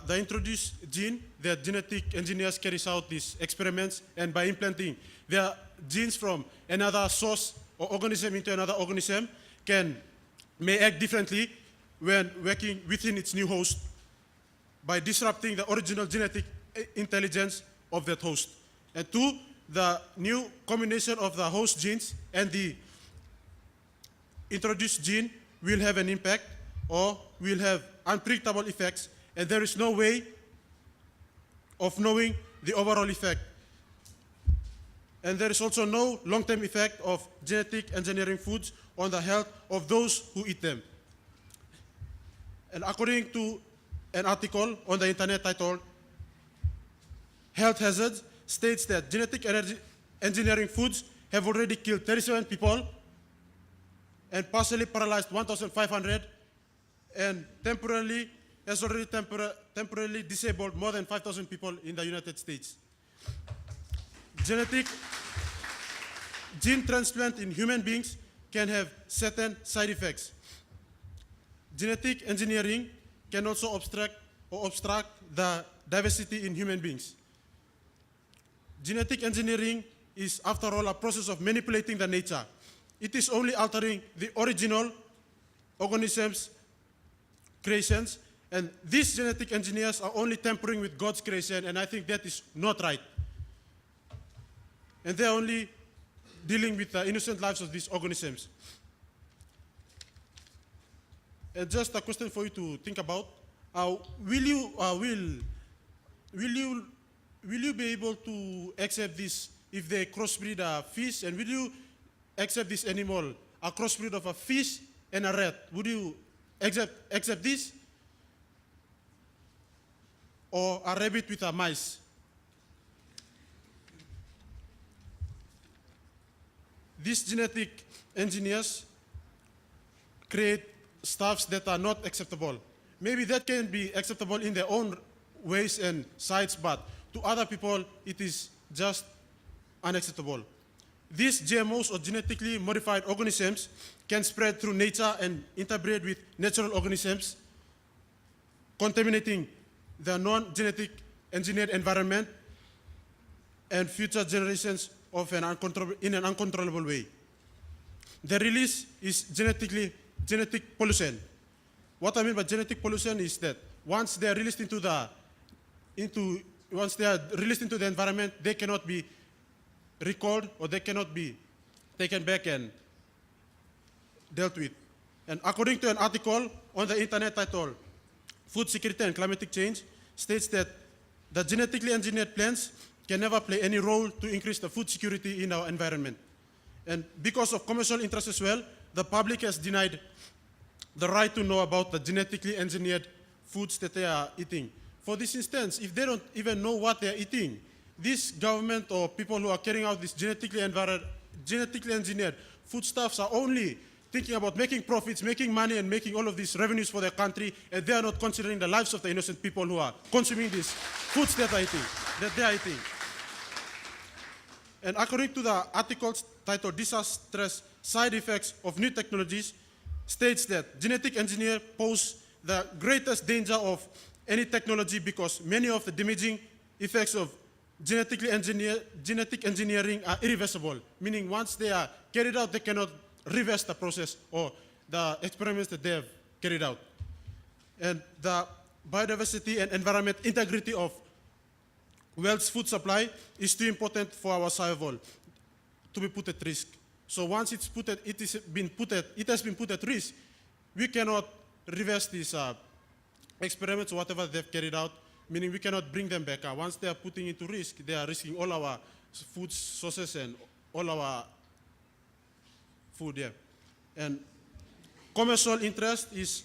the introduced gene that genetic engineers carries out these experiments, and by implanting their genes from another source or organism into another organism may act differently when working within its new host by disrupting the original genetic intelligence of that host. And two, the new combination of the host genes and the introduced gene will have an impact or will have unpredictable effects, and there is no way of knowing the overall effect. And there is also no long-term effect of genetic engineering foods on the health of those who eat them. And according to an article on the internet titled Health Hazards, states that genetic engineering foods have already killed 37 people and partially paralyzed 1,500 and has already temporarily disabled more than 5,000 people in the United States. Genetic gene transplant in human beings can have certain side effects. Genetic engineering can also obstruct the diversity in human beings. Genetic engineering is, after all, a process of manipulating the nature. It is only altering the original organism's creations, and these genetic engineers are only tampering with God's creation, and I think that is not right. And they're only dealing with the innocent lives of these organisms. And just a question for you to think about: will you be able to accept this if they crossbreed a fish? And will you accept this animal, a crossbreed of a fish and a rat? Would you accept this? Or a rabbit with a mice? These genetic engineers create stuffs that are not acceptable. Maybe that can be acceptable in their own ways and sides, but to other people, it is just unacceptable. These GMOs, or genetically modified organisms, can spread through nature and interbreed with natural organisms, contaminating the non-genetic engineered environment and future generations in an uncontrollable way. The release is genetic pollution. What I mean by genetic pollution is that once they are released into the environment, they cannot be recalled, or they cannot be taken back and dealt with. And according to an article on the internet titled Food Security and Climatic Change, states that the genetically engineered plants can never play any role to increase the food security in our environment. And because of commercial interest as well, the public has denied the right to know about the genetically engineered foods that they are eating. For this instance, if they don't even know what they are eating, this government or people who are carrying out this genetically engineered foodstuffs are only thinking about making profits, making money, and making all of these revenues for their country, and they are not considering the lives of the innocent people who are consuming these foods that they are eating. And according to the article titled Disastrous Side Effects of New Technologies, states that genetic engineering pose the greatest danger of any technology because many of the damaging effects of genetic engineering are irreversible, meaning once they are carried out, they cannot reverse the process or the experiments that they have carried out. And the biodiversity and environment integrity of world's food supply is too important for our survival to be put at risk. So once it has been put at risk, we cannot reverse these experiments or whatever they've carried out, meaning we cannot bring them back. Once they are putting into risk, they are risking all our food sources and all our food, yeah. And commercial interest is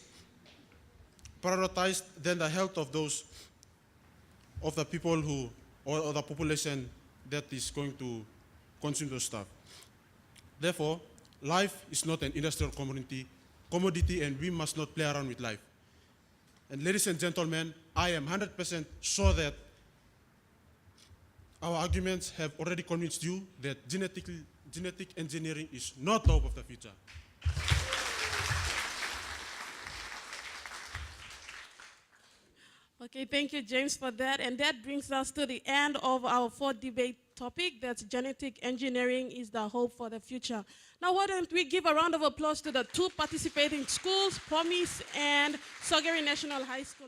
prioritized than the health of the people who, or the population that is going to consume those stuff. Therefore, life is not an industrial commodity, and we must not play around with life. And ladies and gentlemen, I am 100% sure that our arguments have already convinced you that genetic engineering is not the hope of the future. Okay, thank you, James, for that. And that brings us to the end of our fourth debate topic, that genetic engineering is the hope for the future. Now, why don't we give a round of applause to the two participating schools, Promise and Sogeri National High School.